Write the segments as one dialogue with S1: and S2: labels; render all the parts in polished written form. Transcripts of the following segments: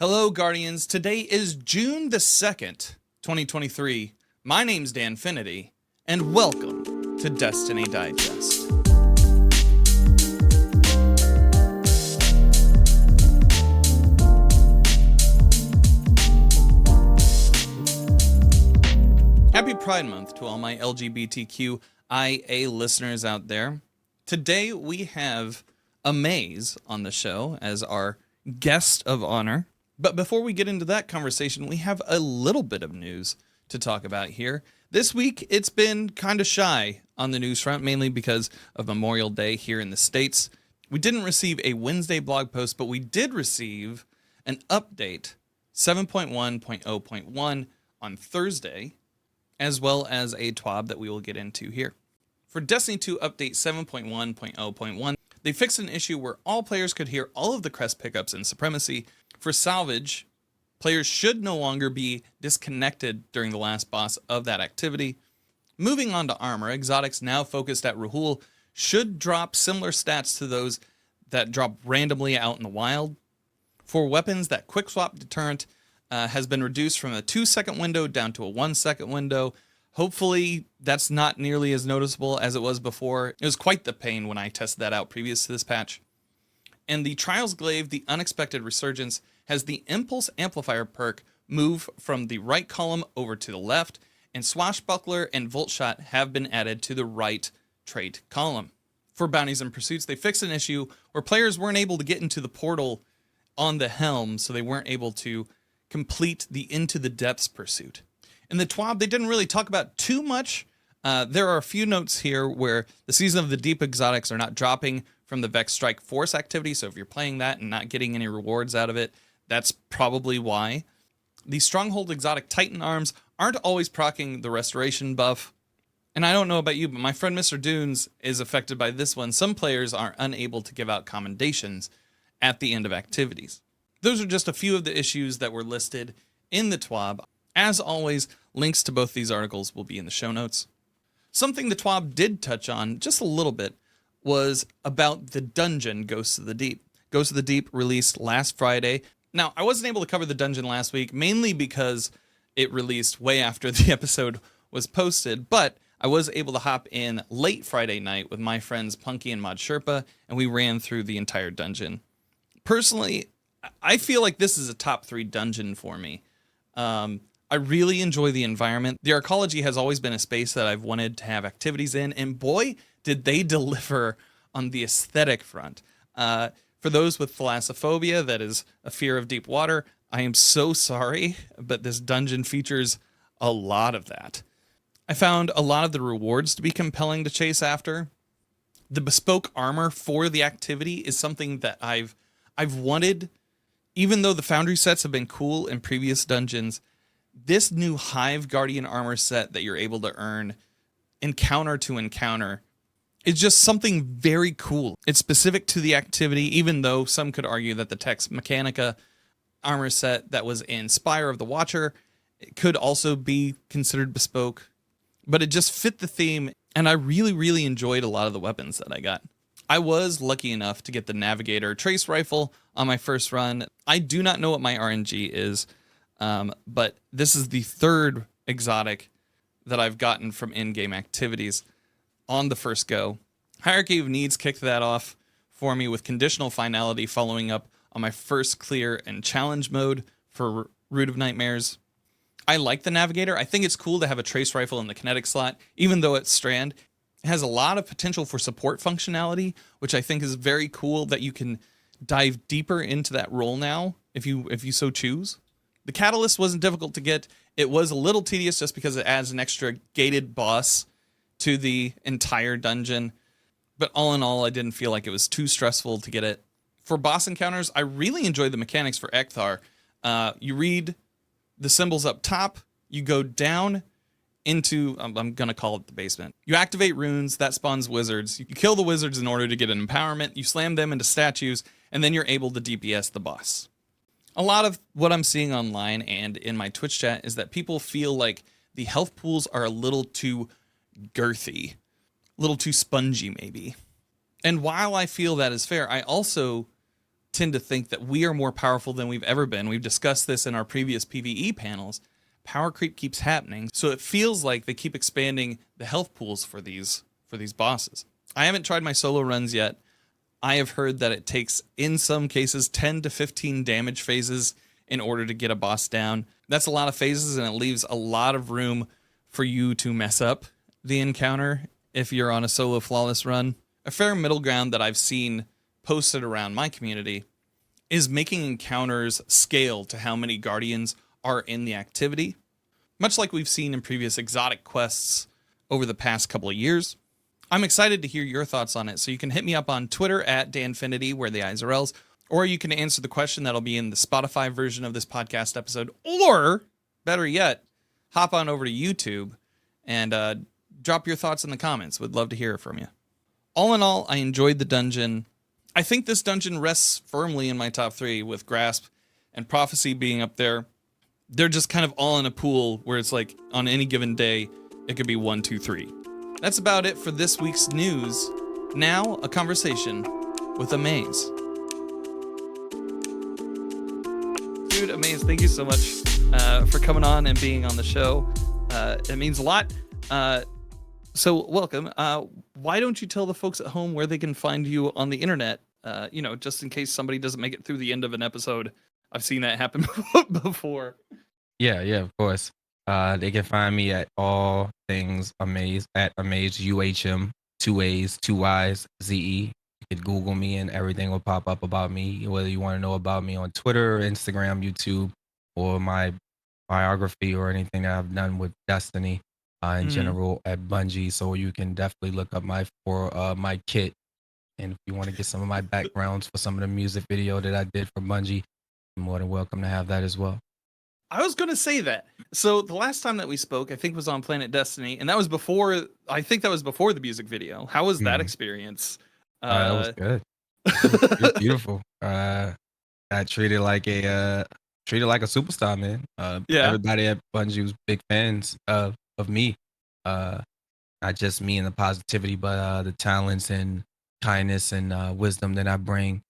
S1: Hello, Guardians. Today is June the 2nd, 2023. My name's Danfinity, and welcome to Destiny Digest. Happy Pride Month to all my LGBTQIA listeners out there. Today we have Uhmaayyze on the show as our guest of honor. But before we get into that conversation, we have a little bit of news to talk about here. This week, it's been kind of shy on the news front, mainly because of Memorial Day here in the States. We didn't receive a Wednesday blog post, but we did receive an update 7.1.0.1 on Thursday, as well as a TWAB that we will get into here. For Destiny 2 Update 7.1.0.1, they fixed an issue where all players could hear all of the crest pickups in Supremacy. For Salvage, players should no longer be disconnected during the last boss of that activity. Moving on to Armor, exotics now focused at Rahul should drop similar stats to those that drop randomly out in the wild. For weapons, that quick swap deterrent has been reduced from a 2-second window down to a 1-second window. Hopefully, that's not nearly as noticeable as it was before. It was quite the pain when I tested that out previous to this patch. And the Trials Glaive, the Unexpected Resurgence, has the Impulse Amplifier perk move from the right column over to the left, and Swashbuckler and Volt Shot have been added to the right trait column. For Bounties and Pursuits, they fixed an issue where players weren't able to get into the portal on the helm, so they weren't able to complete the Into the Depths pursuit. In the TWAB, they didn't really talk about too much. There are a few notes here where the Season of the Deep exotics are not dropping from the Vex Strike Force activity, so if you're playing that and not getting any rewards out of it, that's probably why. The Stronghold exotic Titan arms aren't always proccing the Restoration buff. And I don't know about you, but my friend Mr. Dunes is affected by this one. Some players are unable to give out commendations at the end of activities. Those are just a few of the issues that were listed in the TWAB. As always, links to both these articles will be in the show notes. Something the TWAB did touch on just a little bit was about the dungeon Ghosts of the Deep. Ghosts of the Deep released last Friday. Now, I wasn't able to cover the dungeon last week, mainly because it released way after the episode was posted, but I was able to hop in late Friday night with my friends Punky and Mod Sherpa, and we ran through the entire dungeon. Personally, I feel like this is a top 3 dungeon for me. I really enjoy the environment. The Arcology has always been a space that I've wanted to have activities in, and boy, did they deliver on the aesthetic front. For those with thalassophobia, that is a fear of deep water, I am so sorry, but this dungeon features a lot of that. I found a lot of the rewards to be compelling to chase after. The bespoke armor for the activity is something that I've wanted. Even though the Foundry sets have been cool in previous dungeons, this new Hive Guardian armor set that you're able to earn encounter to encounter is just something very cool. It's specific to the activity, even though some could argue that the Tex Mechanica armor set that was in Spire of the Watcher could also be considered bespoke. But it just fit the theme, and I really, really enjoyed a lot of the weapons that I got. I was lucky enough to get the Navigator Trace Rifle on my first run. I do not know what my RNG is, but this is the 3rd exotic that I've gotten from in-game activities on the first go. Hierarchy of Needs kicked that off for me with conditional finality following up on my first clear and challenge mode for Root of Nightmares. I like the Navigator. I think it's cool to have a trace rifle in the kinetic slot, even though it's Strand. It has a lot of potential for support functionality, which I think is very cool that you can dive deeper into that role now, if you so choose. The Catalyst wasn't difficult to get. It was a little tedious just because it adds an extra gated boss to the entire dungeon. But all in all, I didn't feel like it was too stressful to get it. For boss encounters, I really enjoyed the mechanics for Ekthar. You read the symbols up top, you go down into, I'm going to call it the basement. You activate runes, that spawns wizards. You kill the wizards in order to get an empowerment. You slam them into statues, and then you're able to DPS the boss. A lot of what I'm seeing online and in my Twitch chat is that people feel like the health pools are a little too girthy, a little too spongy maybe. And while I feel that is fair, I also tend to think that we are more powerful than we've ever been. We've discussed this in our previous PvE panels. Power creep keeps happening, so it feels like they keep expanding the health pools for these bosses. I haven't tried my solo runs yet. I have heard that it takes, in some cases, 10 to 15 damage phases in order to get a boss down. That's a lot of phases, and it leaves a lot of room for you to mess up the encounter if you're on a solo flawless run. A fair middle ground that I've seen posted around my community is making encounters scale to how many guardians are in the activity, much like we've seen in previous exotic quests over the past couple of years. I'm excited to hear your thoughts on it, so you can hit me up on Twitter at Danfinity, where the I's are L's, or you can answer the question that'll be in the Spotify version of this podcast episode, or, better yet, hop on over to YouTube and drop your thoughts in the comments. Would love to hear from you. All in all, I enjoyed the dungeon. I think this dungeon rests firmly in my top 3, with Grasp and Prophecy being up there. They're just kind of all in a pool where it's like on any given day, it could be 1, 2, 3. That's about it for this week's news. Now, a conversation with Uhmaayyze. Dude, Uhmaayyze, thank you so much for coming on and being on the show. It means a lot. So welcome. Why don't you tell the folks at home where they can find you on the internet? Just in case somebody doesn't make it through the end of an episode. I've seen that happen before.
S2: Yeah, of course. They can find me at all things Uhmaayyze at Uhmaayyze UHM, 2 A's, 2 Y's, ZE. You can Google me and everything will pop up about me, whether you want to know about me on Twitter, Instagram, YouTube, or my biography or anything that I've done with Destiny in general at Bungie. So you can definitely look up my kit. And if you want to get some of my backgrounds for some of the music video that I did for Bungie, you're more than welcome to have that as well.
S1: I was going to say that. So the last time that we spoke, I think was on Planet Destiny, and that was before the music video. How was that experience?
S2: That was good. It was beautiful. I treated like a superstar, man.
S1: Yeah.
S2: Everybody at Bungie was big fans of me. Not just me and the positivity, but the talents and kindness and wisdom that I bring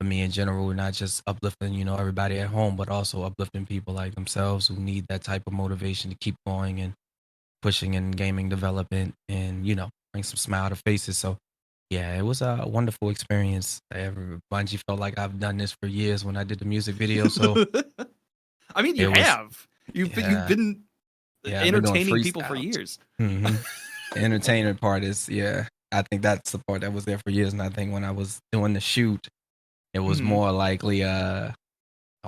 S2: for me in general, not just uplifting, everybody at home, but also uplifting people like themselves who need that type of motivation to keep going and pushing in gaming development and, bring some smile to faces. So yeah, it was a wonderful experience. Bungie felt like I've done this for years when I did the music video. So
S1: I mean, you've been entertaining people for years.
S2: The entertainment part is, I think that's the part that was there for years. And I think when I was doing the shoot, it was more likely, oh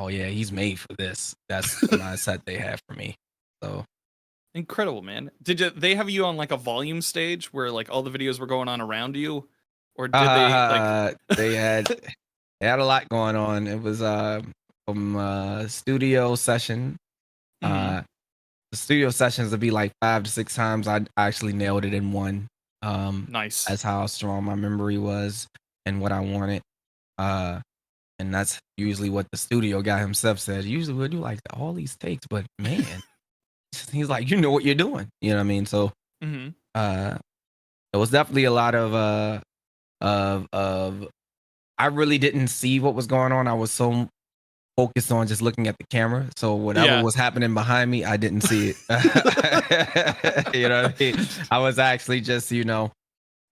S2: yeah, he's made for this. That's the mindset they have for me. So
S1: incredible, man. Did they have you on like a volume stage where like all the videos were going on around you, or did
S2: they had a lot going on. It was from studio session. The studio sessions would be like 5 to 6 times. I actually nailed it in one.
S1: Nice.
S2: That's how strong my memory was and what I wanted. And that's usually what the studio guy himself said. Usually we'll do like all these takes, but man, he's like, you know what you're doing. You know what I mean? So it was definitely a lot of I really didn't see what was going on. I was so focused on just looking at the camera. So whatever was happening behind me, I didn't see it. You know what I mean? I was actually just,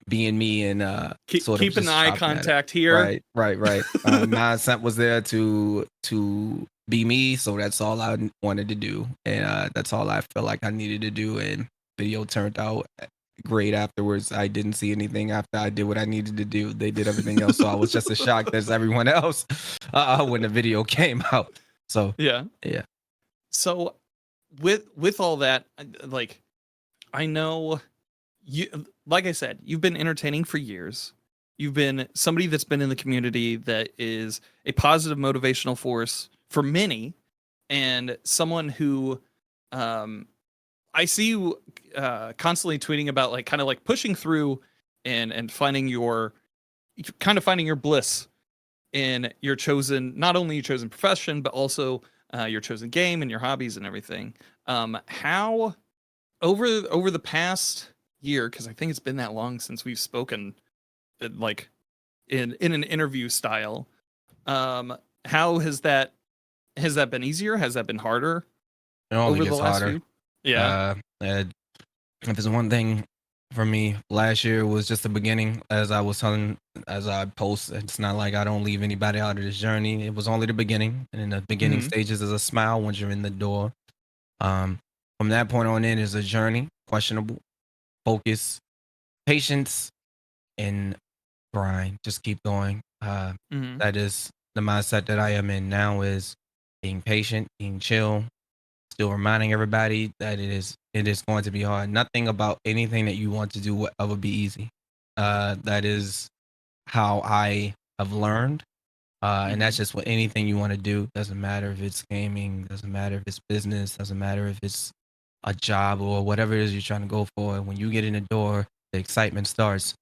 S2: being me and sort of
S1: keeping the eye contact here.
S2: Right. Mindset was there to be me, so that's all I wanted to do, and that's all I felt like I needed to do. And video turned out great afterwards. I didn't see anything after I did what I needed to do. They did everything else, so I was just as shocked as everyone else when the video came out. So yeah.
S1: So with all that, like, I know you, like I said, you've been entertaining for years. You've been somebody that's been in the community that is a positive motivational force for many, and someone who I see you constantly tweeting about, like, kind of like pushing through and finding your bliss in your chosen, not only your chosen profession, but also your chosen game and your hobbies and everything. How over the past year, because I think it's been that long since we've spoken, like in an interview style, Um, how has that been easier? Has that been harder
S2: It only
S1: over the
S2: gets
S1: last
S2: harder.
S1: few? Yeah.
S2: Uh, uh, if there's one thing for me, last year was just the beginning. As I was telling, as I post, it's not like I don't leave anybody out of this journey. It was only the beginning, and in the beginning
S1: Hmm.
S2: stages is a smile once you're in the door. Um, from that point on in is a journey, questionable, focus, patience, and grind. Just keep going.
S1: Hmm.
S2: That is the mindset that I am in now, is being patient, being chill, still reminding everybody that it is going to be hard. Nothing about anything that you want to do will ever be easy. That is how I have learned. And
S1: Hmm.
S2: that's just what anything you want to do. Doesn't matter if it's gaming, doesn't matter if it's business, doesn't matter if it's a job or whatever it is you're trying to go for. When you get in the door, the excitement starts,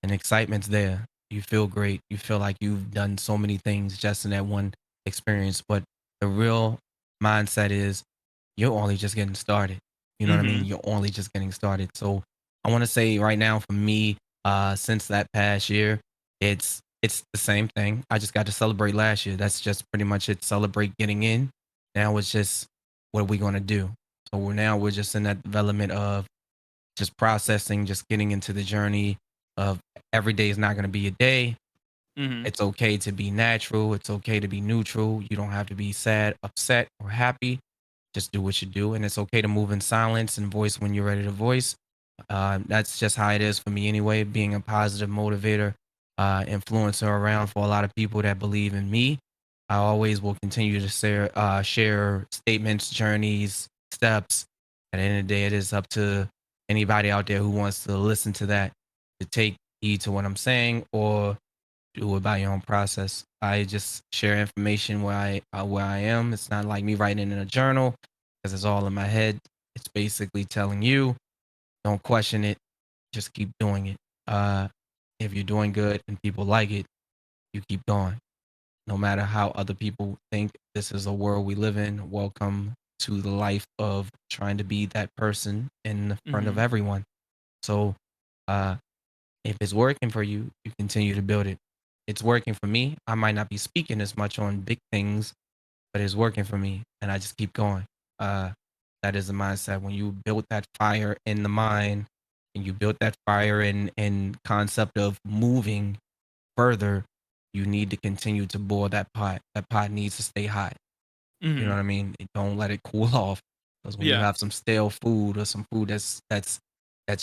S2: and excitement's there. You feel great. You feel like you've done so many things just in that one experience. But the real mindset is you're only just getting started. You know what I mean?
S1: Hmm.
S2: You're only just getting started. So I want to say right now for me, since that past year, it's the same thing. I just got to celebrate last year. That's just pretty much it. Celebrate getting in. Now it's just what are we gonna do? So we're just in that development of just processing, just getting into the journey of every day is not gonna be a day.
S1: Hmm.
S2: It's okay to be natural. It's okay to be neutral. You don't have to be sad, upset, or happy. Just do what you do. And it's okay to move in silence and voice when you're ready to voice. That's just how it is for me anyway, being a positive motivator, influencer around for a lot of people that believe in me. I always will continue to share statements, journeys, steps. At the end of the day, it is up to anybody out there who wants to listen to that to take heed to what I'm saying or do it by your own process. I just share information where I am. It's not like me writing in a journal because it's all in my head. It's basically telling you, don't question it, just keep doing it. If you're doing good and people like it, you keep going. No matter how other people think, this is a world we live in. Welcome to the life of trying to be that person in the front of
S1: Hmm.
S2: everyone. So, uh, if it's working for you, you continue to build it. It's working for me. I might not be speaking as much on big things, but it's working for me, and I just keep going. Uh, that is the mindset. When you build that fire in the mind, and you build that fire in concept of moving further, you need to continue to boil that pot. That pot needs to stay hot. You know
S1: Hmm.
S2: what I mean? Don't let it cool off. Because when you
S1: Yeah.
S2: have some stale food or some food that's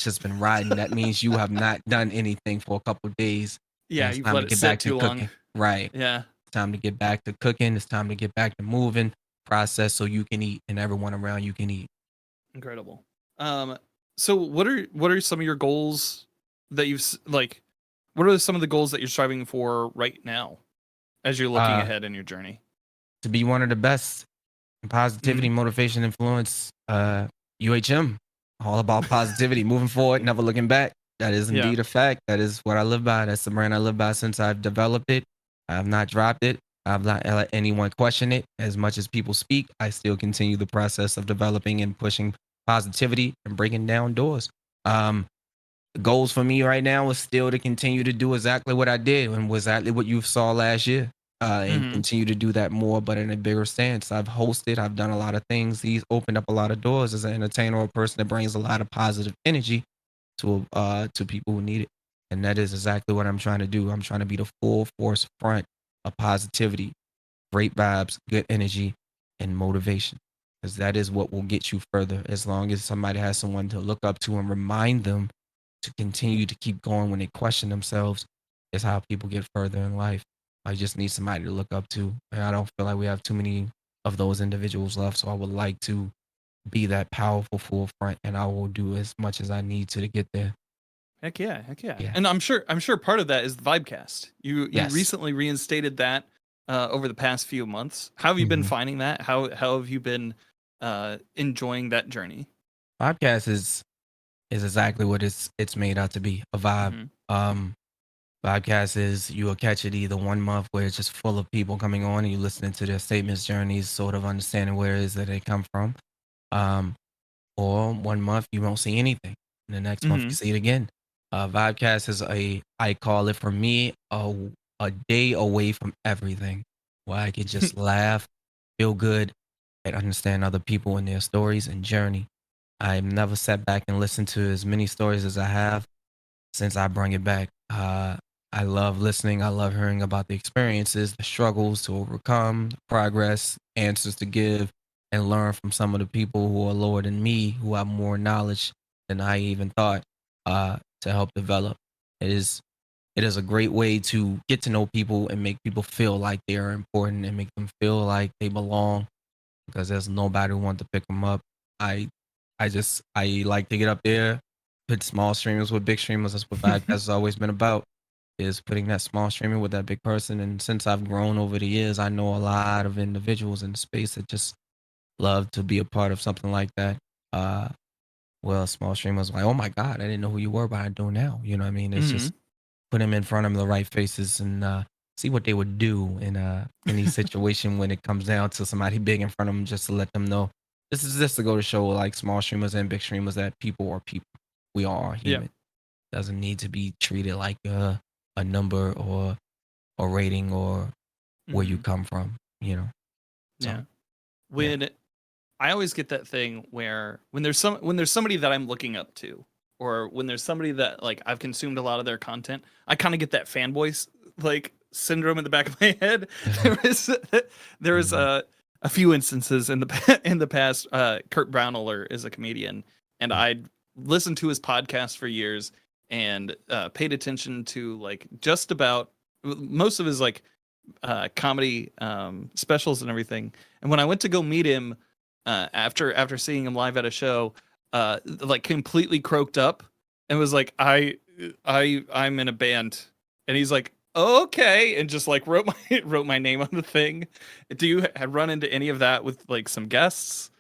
S2: just been riding, that means you have not done anything for a couple days, and
S1: Yeah.
S2: it's
S1: You've
S2: time
S1: let
S2: to
S1: it
S2: get
S1: sit
S2: back to
S1: too long.
S2: cooking. Right.
S1: Yeah.
S2: It's time to get back to cooking. It's time to get back to moving, process so you can eat and everyone around you can eat.
S1: Incredible. Um, so what are some of your goals that like? What are some of the goals that you're striving for right now as you're looking
S2: Uh,
S1: ahead in your journey?
S2: to be one of the best in
S1: Hmm.
S2: positivity, motivation, influence, UHM, all about positivity, moving forward, never looking back. That is
S1: Yeah.
S2: indeed a fact. That is what I live by. That's the brand I live by since I've developed it. I have not dropped it. I've not let anyone question it. As much as people speak, I still continue the process of developing and pushing positivity and breaking down doors. Um, the goals for me right now is still to continue to do exactly what I did and was exactly what you saw last year, and
S1: Hmm.
S2: continue to do that more, but in a bigger stance. I've hosted, I've done a lot of things. He's opened up a lot of doors as an entertainer or a person that brings a lot of positive energy to people who need it, and that is exactly what I'm trying to do. I'm trying to be the full force front of positivity, great vibes, good energy, and motivation. Because that is what will get you further. As long as somebody has someone to look up to and remind them to continue to keep going when they question themselves, is how people get further in life. I just need somebody to look up to. And I don't feel like we have too many of those individuals left. So I would like to be that powerful forefront, and I will do as much as I need to get there.
S1: Heck yeah, heck yeah.
S2: Yeah.
S1: And I'm sure part of that is the Vibecast. You
S2: Yes.
S1: recently reinstated that over the past few months. How have you been
S2: hmm
S1: finding that? How have you been enjoying that journey?
S2: Podcast is exactly what it's made out to be, a vibe.
S1: Hmm.
S2: Um, Podcast is you will catch it either 1 month where it's just full of people coming on and you listening to their statements, journeys, sort of understanding where it is that they come from. Um, or 1 month you won't see anything. And the next month you
S1: Hmm.
S2: see it again. Vodcast is I call it for me a day away from everything. where I could just laugh, feel good, and understand other people and their stories and journey. I've never sat back and listened to as many stories as I have since I bring it back. I love listening. I love hearing about the experiences, the struggles to overcome, the progress, answers to give, and learn from some of the people who are lower than me, who have more knowledge than I even thought, to help develop. It is it is a great way to get to know people and make people feel like they are important and make them feel like they belong because there's nobody who wants to pick them up. I I like to get up there, put small streamers with big streamers. That's what podcast has always been about, is putting that small streamer with that big person. And since I've grown over the years, I know a lot of individuals in the space that just love to be a part of something like that. Uh, well, small streamers like, oh my God, I didn't know who you were, but I do now. You know what I mean? It's
S1: Hmm.
S2: just put them in front of the right faces and see what they would do in any situation when it comes down to somebody big in front of them, just to let them know. This is just to go to show like small streamers and big streamers that people are people. We all are
S1: Yeah.
S2: human. Doesn't need to be treated like a number or a rating or where you
S1: Hmm.
S2: come from. You know. So
S1: Yeah.
S2: yeah.
S1: When I always get that thing where when there's somebody that I'm looking up to, or when there's somebody that like I've consumed a lot of their content, I kind of get that fanboy like syndrome in the back of my head. There was there was
S2: Mhm.
S1: a few instances in the in the past. Kurt Browneler is a comedian, and I'd listened to his podcast for years and paid attention to like just about most of his like comedy specials and everything. And when I went to go meet him after seeing him live at a show, like completely croaked up and was like, I'm in a band," and he's like, "Okay," and just like wrote my wrote my name on the thing. Do you run into any of that with like some guests,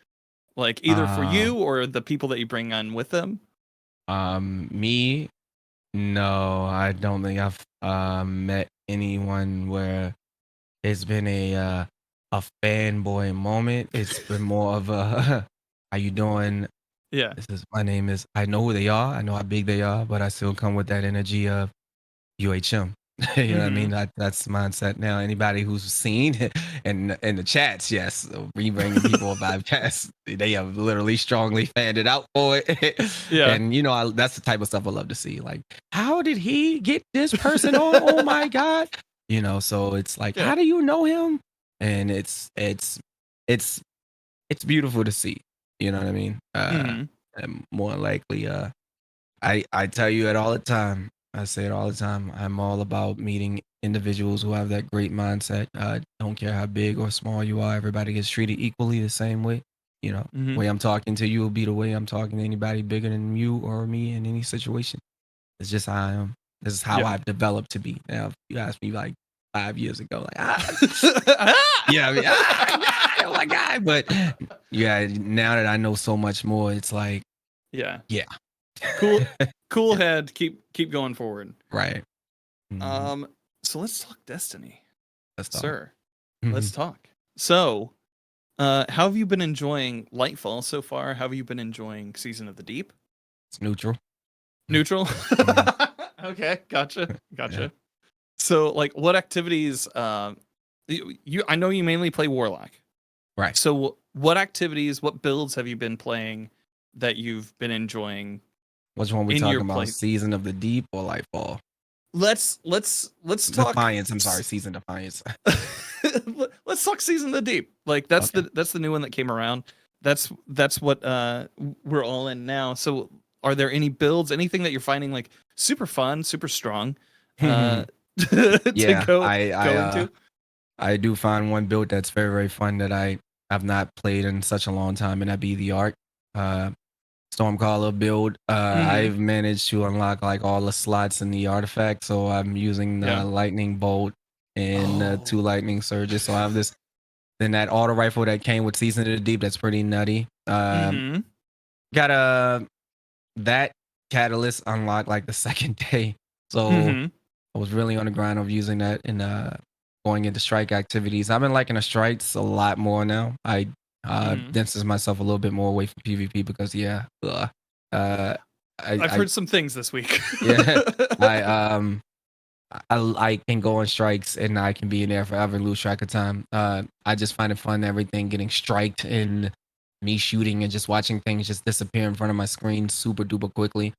S1: like either for
S2: Uh,
S1: you or the people that you bring on with them?
S2: me, no, I don't think I've met anyone where it's been a fanboy moment. It's been more of a how you doing?
S1: Yeah.
S2: This is my name is I know who they are, I know how big they are, but I still come with that energy of UHM. You know what I
S1: Mm-hmm.
S2: mean? That's mindset now. Anybody who's seen in the chats, yes, we bringing people about chats. They have literally strongly fanned it out for it,
S1: Yeah.
S2: and you know that's the type of stuff I love to see. Like, how did he get this person on? Oh my god! You know, so it's like,
S1: Yeah.
S2: how do you know him? And it's it's beautiful to see. You know what I mean?
S1: Mm-hmm.
S2: And more likely, I tell you it all the time. I say it all the time. I'm all about meeting individuals who have that great mindset. Don't care how big or small you are. Everybody gets treated equally the same way. You know,
S1: Mm-hmm.
S2: the way I'm talking to you will be the way I'm talking to anybody bigger than you or me in any situation. It's just how I am. This is how
S1: Yeah.
S2: I've developed to be. Now, if you asked me like 5 years ago, like, yeah, I mean, yeah, oh my God. But yeah, now that I know so much more, it's like,
S1: Yeah.
S2: yeah.
S1: Cool. Cool
S2: Yeah,
S1: head. Keep going forward.
S2: right. Mhm.
S1: Um, so let's talk Destiny,
S2: That's all.
S1: sir. Let's
S2: Mhm.
S1: talk. So, how have you been enjoying Lightfall so far? How have you been enjoying Season of the Deep?
S2: It's neutral.
S1: Neutral.
S2: Mhm.
S1: Okay, gotcha,
S2: Yeah.
S1: gotcha. So, like, what activities? I know you mainly play Warlock.
S2: Right.
S1: So, what activities, what builds have you been playing that you've been enjoying
S2: Which one we
S1: in your
S2: talking about?
S1: play?
S2: Season of the Deep or Lightfall?
S1: Let's talk.
S2: Defiance. I'm sorry, Season Defiance.
S1: Let's talk Season of the Deep. Like
S2: Okay.
S1: that's the new one that came around. That's what we're all in now. So are there any builds, anything that you're finding like super fun, super strong to
S2: Yeah,
S1: go into?
S2: I do find one build that's very very fun that I have not played in such a long time, and that be the Arc. Uh, Stormcaller build.
S1: Mhm.
S2: I've managed to unlock like all the slots in the artifact, so I'm using
S1: Yeah.
S2: the lightning bolt and two
S1: Oh.
S2: lightning surges. So I have this. Then that auto rifle that came with Season of the Deep. That's pretty nutty.
S1: Mhm.
S2: Got a that catalyst unlocked like the second day, so
S1: Mhm.
S2: I was really on the grind of using that and going into strike activities. I've been liking the strikes a lot more now. I
S1: Mhm.
S2: distance myself a little bit more away from PvP because uh,
S1: I've
S2: I
S1: heard some things this week.
S2: yeah, I I can go on strikes and I can be in there forever and lose track of time. I just find it fun, everything getting striked and me shooting and just watching things just disappear in front of my screen super duper quickly.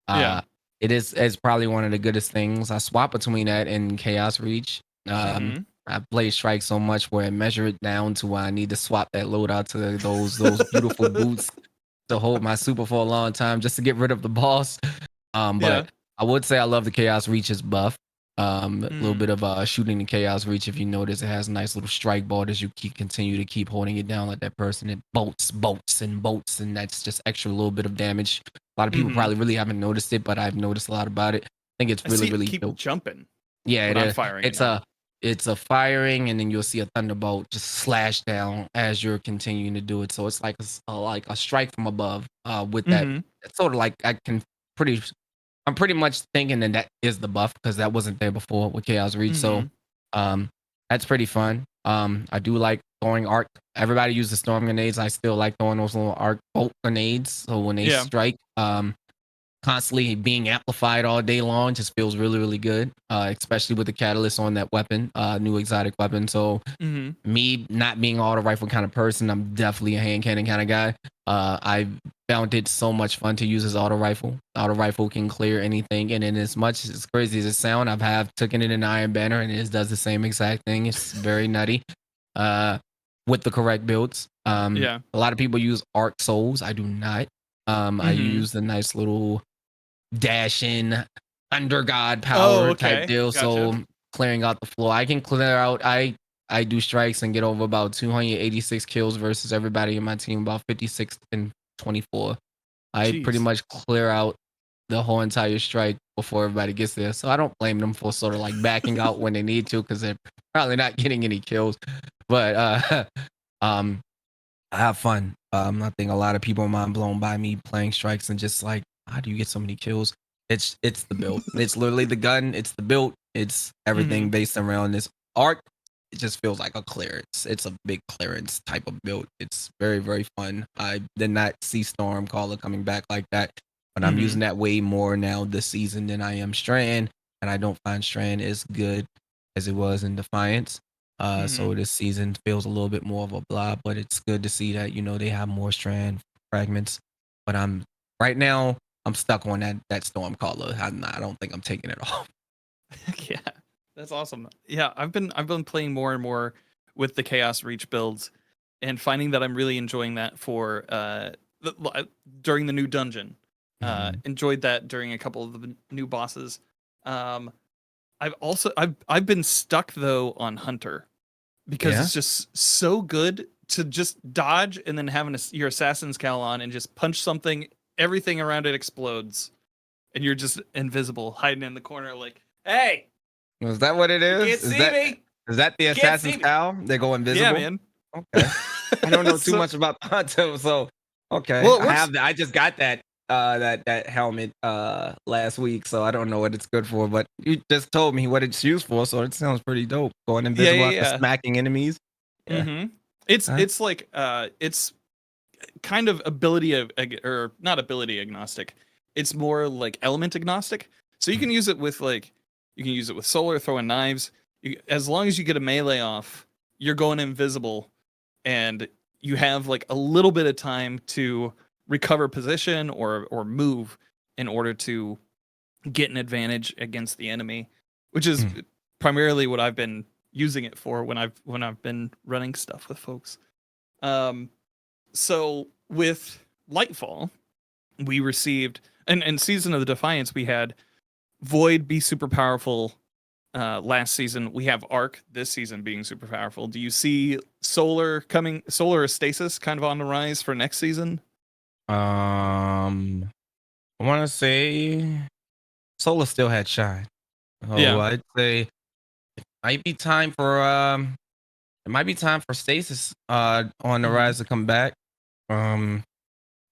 S1: Yeah.
S2: Uh, it's probably one of the goodest things. I swap between that and Chaos Reach.
S1: Mm-hmm.
S2: I play strike so much where I measure it down to where I need to swap that loadout to those beautiful boots to hold my super for a long time just to get rid of the boss.
S1: Yeah.
S2: But I would say I love the Chaos Reach's buff. A little
S1: Mm.
S2: bit of shooting the Chaos Reach. If you notice, it has a nice little strike bar as you continue to keep holding it down like that person. It bolts, and that's just extra little bit of damage. A lot of people
S1: Mm-hmm.
S2: probably really haven't noticed it, but I've noticed a lot about it. I think it's
S1: I
S2: really,
S1: see it
S2: really
S1: keep
S2: dope.
S1: jumping
S2: Yeah,
S1: when
S2: it
S1: I'm
S2: is.
S1: firing it
S2: It's
S1: now.
S2: a firing, and then you'll see a thunderbolt just slash down as you're continuing to do it. So it's like like a strike from above. With that,
S1: Mm-hmm.
S2: it's sort of like pretty. I'm pretty much thinking that is the buff because that wasn't there before with Chaos Reach. So,
S1: Mm-hmm.
S2: um, that's pretty fun. I do like throwing arc. Everybody uses storm grenades. I still like throwing those little arc bolt grenades. So when they
S1: Yeah.
S2: strike, constantly being amplified all day long just feels really, really good. Especially with the catalyst on that weapon, new exotic weapon. So
S1: Mm-hmm.
S2: me not being auto rifle kind of person, I'm definitely a hand cannon kind of guy. I found it so much fun to use as auto rifle. Auto rifle can clear anything, and in as much as crazy as it sound, I've have taken it in Iron Banner, and it does the same exact thing. It's very nutty. Uh, with the correct builds.
S1: Yeah.
S2: A lot of people use Arc Souls. I do not. I
S1: Mm-hmm.
S2: use the nice little dash in under God
S1: Oh,
S2: power type
S1: okay.
S2: deal.
S1: Gotcha.
S2: So clearing out the floor, I can clear out. I do strikes and get over about 286 kills versus everybody in my team about 56 and 24. I pretty
S1: Jeez.
S2: much clear out the whole entire strike before everybody gets there. So I don't blame them for sort of like backing out when they need to because they're probably not getting any kills. But um I have fun. I think a lot of people are mind blown by me playing strikes and just like, how do you get so many kills? It's the build. It's literally the gun. It's the build. It's
S1: Mm-hmm.
S2: everything based around this arc. It just feels like a clearance. It's a big clearance type of build. It's very, very fun. I did not see Stormcaller coming back like that, but I'm
S1: Mm-hmm.
S2: using that way more now this season than I am Strand, and I don't find Strand as good as it was in Defiance.
S1: Mm-hmm.
S2: So this season feels a little bit more of a blob, but it's good to see that they have more strand fragments. But I'm right now I'm stuck on that Stormcaller. I don't think I'm taking it off.
S1: Yeah. That's awesome. Yeah, I've been playing more and more with the Chaos Reach builds and finding that I'm really enjoying that for during the new dungeon.
S2: Mhm.
S1: Enjoyed that during a couple of the new bosses. Um I've been stuck though on Hunter because
S2: Yeah.
S1: it's just so good to just dodge and then having your assassin's cowl on and just punch something, everything around it explodes, and you're just invisible, hiding in the corner, like, hey,
S2: Is that what it
S1: you can't
S2: is?
S1: see me,
S2: Is that the
S1: you can't
S2: assassin's
S1: see me.
S2: cowl? They go
S1: Yeah,
S2: invisible.
S1: man.
S2: Okay. I don't know too
S1: So,
S2: much about Ponto, so okay.
S1: well, it works.
S2: I just got that helmet last week, so I don't know what it's good for, but you just told me what it's used for, so it sounds pretty dope. Going
S1: Yeah,
S2: invisible after
S1: yeah,
S2: smacking enemies.
S1: yeah.
S2: Yeah.
S1: It's
S2: Huh?
S1: it's like it's kind of ability or not ability agnostic. It's more like element agnostic. So you
S2: Mm,
S1: can use it with you can use it with solar throwing knives. As long as you get a melee off, you're going invisible, and you have like a little bit of time to recover position or move in order to get an advantage against the enemy, which is
S2: mm.
S1: primarily what I've been using it for when I've been running stuff with folks. Um, so with Lightfall, we received and Season of the Defiance, we had Void be super powerful last season. We have Arc this season being super powerful. Do you see Solar or Stasis kind of on the rise for next season?
S2: I want to say Solar still had shine. Oh,
S1: Yeah.
S2: I'd say might be time for it might be time for Stasis on the
S1: Hmm.
S2: rise to come back. Um,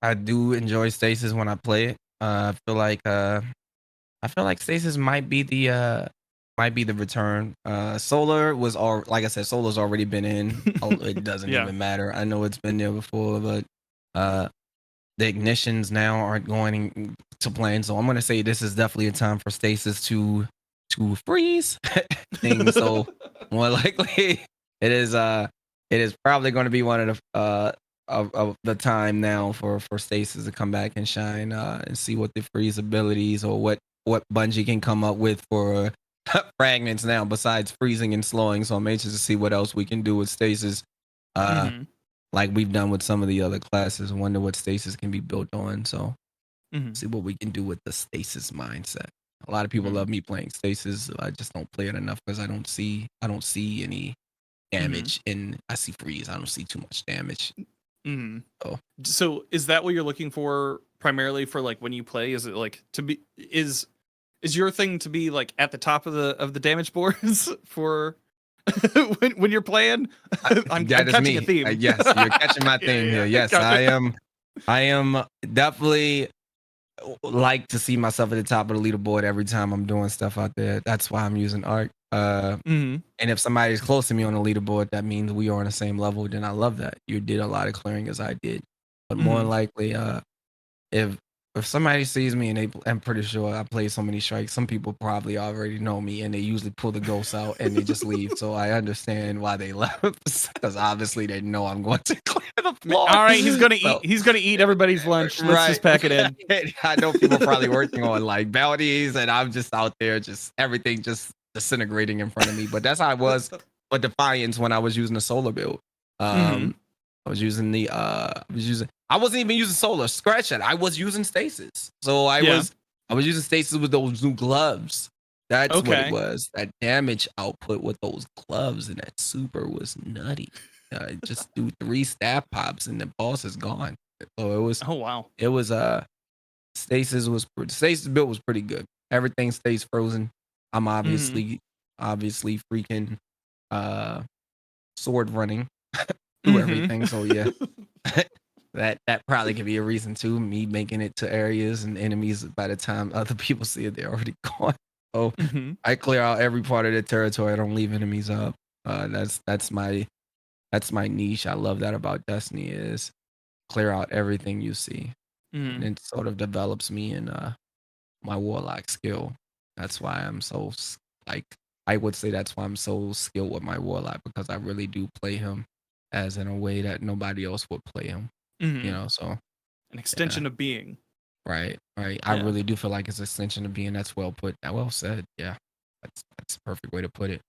S2: I do enjoy Stasis when I play it. I feel like Stasis might be the return. Solar was all like I said, Solar's already been in. Oh, it doesn't
S1: Yeah.
S2: even matter. I know it's been there before, but uh the ignitions now aren't going to plan. So I'm gonna say this is definitely a time for Stasis to to freeze things. So more likely it is probably going to be one of the time now for Stasis to come back and shine and see what the freeze abilities or what Bungie can come up with for fragments now besides freezing and slowing. So I'm anxious to see what else we can do with Stasis.
S1: Mm-hmm.
S2: Like we've done with some of the other classes. I wonder what Stasis can be built on. So
S1: Mm-hmm.
S2: see what we can do with the Stasis mindset. A lot of people love me playing Stasis. I just don't play it enough because I don't see any damage and I see freeze. I don't see too much damage.
S1: Mm-hmm.
S2: So
S1: So is that what you're looking for primarily for like when you play? Is it like to be is your thing to be like at the top of the damage boards for when you're playing? I'm
S2: that is
S1: catching a
S2: me.
S1: theme.
S2: Yes, you're catching my theme here. Yes,
S1: Gotcha.
S2: I am definitely like to see myself at the top of the leaderboard every time I'm doing stuff out there. That's why I'm using art.
S1: Mm-hmm.
S2: And if somebody's close to me on the leaderboard, that means we are on the same level. Then I love that. You did a lot of clearing as I did. But more
S1: Mm-hmm.
S2: likely, if somebody sees me and I'm pretty sure I play so many strikes, some people probably already know me and they usually pull the ghosts out and they just leave. So I understand why they left because obviously they know I'm going to clear the floor.
S1: All right, he's gonna
S2: So,
S1: eat. He's gonna eat everybody's lunch. Let's
S2: right.
S1: just pack it in.
S2: I know people probably working on like bounties and I'm just out there, just everything just disintegrating in front of me. But that's how I was with Defiance when I was using the solar build.
S1: Mm-hmm.
S2: I was using I wasn't even using solar. Scratch that. I was using stasis. So I
S1: Yeah.
S2: was using stasis with those new gloves. That's what it
S1: Okay.
S2: was. That damage output with those gloves and that super was nutty. Just do 3 stab pops and the boss is gone. So
S1: Oh wow.
S2: it was stasis build was pretty good. Everything stays frozen. I'm
S1: Mm-hmm.
S2: obviously freaking uh sword running through everything. So yeah,
S1: Mm-hmm.
S2: that probably could be a reason too. Me making it to areas and enemies by the time other people see it, they're already gone. So
S1: Mm-hmm.
S2: I clear out every part of the territory. I don't leave enemies up. That's my niche. I love that about Destiny is clear out everything you see. And
S1: Mm-hmm.
S2: it sort of develops me in my warlock skill. That's why I'm so like I would say that's why I'm so skilled with my warlock because I really do play him as in a way that nobody else would play him. You
S1: Mm-hmm.
S2: know, so
S1: An
S2: yeah,
S1: extension of being.
S2: right, right. I
S1: Yeah.
S2: really do feel like it's an extension of being. That's well put. Well said. Yeah, that's a perfect way to put it.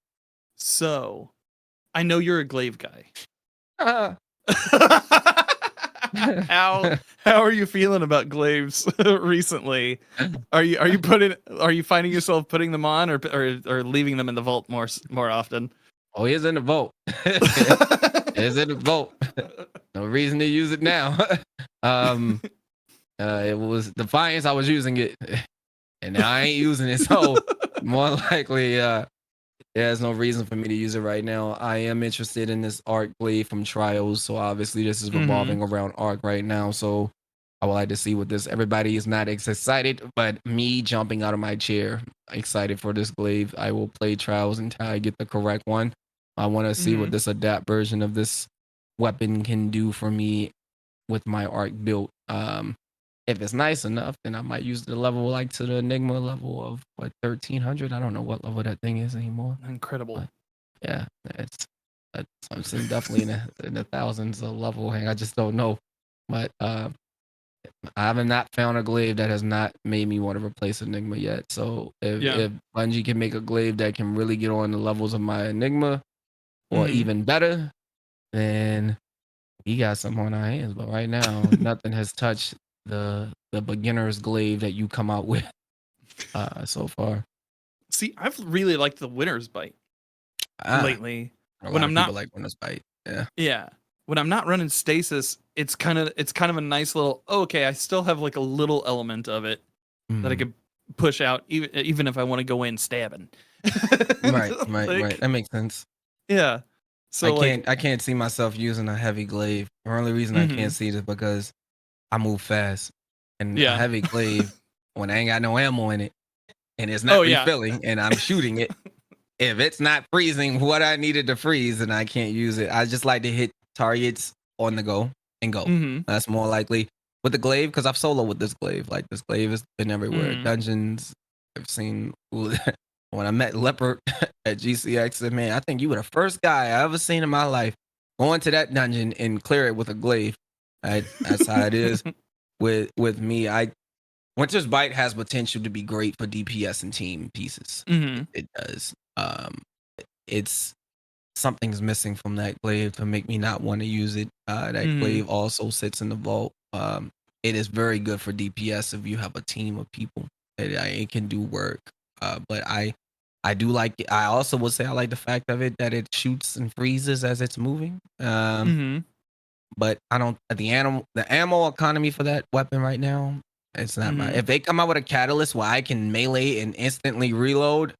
S1: So I know you're a glaive guy.
S2: Uh,
S1: how how are you feeling about glaives recently? Are you finding yourself putting them on or leaving them in the vault more often?
S2: oh, he's in the vote. It's in the vote. No reason to use it now. um, it was Defiance. I was using it, and now I ain't using it. So more likely, there's no reason for me to use it right now. I am interested in this Arc Blade from Trials, so obviously this is
S1: Mm-hmm.
S2: revolving around Arc right now. So I would like to see what this. Everybody is not as excited, but me jumping out of my chair, excited for this glaive. I will play Trials until I get the correct one. I want to see
S1: Mm-hmm.
S2: what this adapt version of this weapon can do for me with my Arc build. If it's nice enough, then I might use the level like to the Enigma level of what 1300. I don't know what level that thing is anymore.
S1: Incredible.
S2: But yeah, it's definitely in the thousands of level. I just don't know. But I have not found a glaive that has not made me want to replace Enigma yet. So
S1: Yeah.
S2: if Bungie can make a glaive that can really get on the levels of my Enigma or
S1: Mm-hmm.
S2: even better, then we got something on our hands. But right now, nothing has touched the beginner's glaive that you come out with so far.
S1: See, I've really liked the winner's bite
S2: Ah,
S1: lately.
S2: a
S1: When
S2: lot of
S1: I'm
S2: people
S1: not
S2: like Winter's Bite. Yeah.
S1: Yeah. When I'm not running stasis, it's kind of a nice little okay, I still have like a little element of it that I
S2: Mm.
S1: could push out even if I want to go in stabbing.
S2: Right, right, right.
S1: Like
S2: That makes sense.
S1: yeah. So like
S2: I can't see myself using a heavy glaive. The only reason I can't
S1: mhm.
S2: see it is because I move fast. And a
S1: Yeah.
S2: heavy glaive, when I ain't got no ammo in it and it's not
S1: Oh yeah.
S2: refilling and I'm shooting it, if it's not freezing what I needed to freeze, then I can't use it. I just like to hit targets on the go and go.
S1: Mhm.
S2: That's more likely with the glaive because I've solo with this glaive. Like this glaive has been everywhere.
S1: Mhm.
S2: Dungeons, I've seen when I met Leopard at GCX, said, man, I think you were the first guy I ever seen in my life go into that dungeon and clear it with a glaive. That's how it is with me. Winter's Bite has potential to be great for DPS and team pieces. It does. It's something's missing from that glaive to make me not want to use it. That glaive also sits in the vault. It is very good for DPS if you have a team of people. It can do work. But I do like it. I also would say I like the fact of it that it shoots and freezes as it's moving. But I don't the ammo economy for that weapon right now. It's not my. If they come out with a catalyst where I can melee and instantly reload,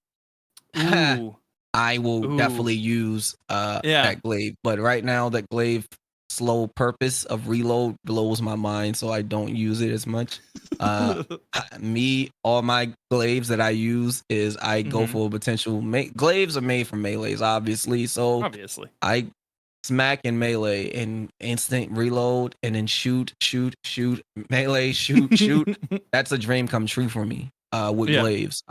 S1: Ooh.
S2: I will definitely use that glaive. But right now, that glaive slow purpose of reload blows my mind, so I don't use it as much. All my glaives that I use is I go for a potential. Glaives are made for melees, obviously. So I smack and melee and instant reload and then shoot, melee, shoot. That's a dream come true for me with glaives.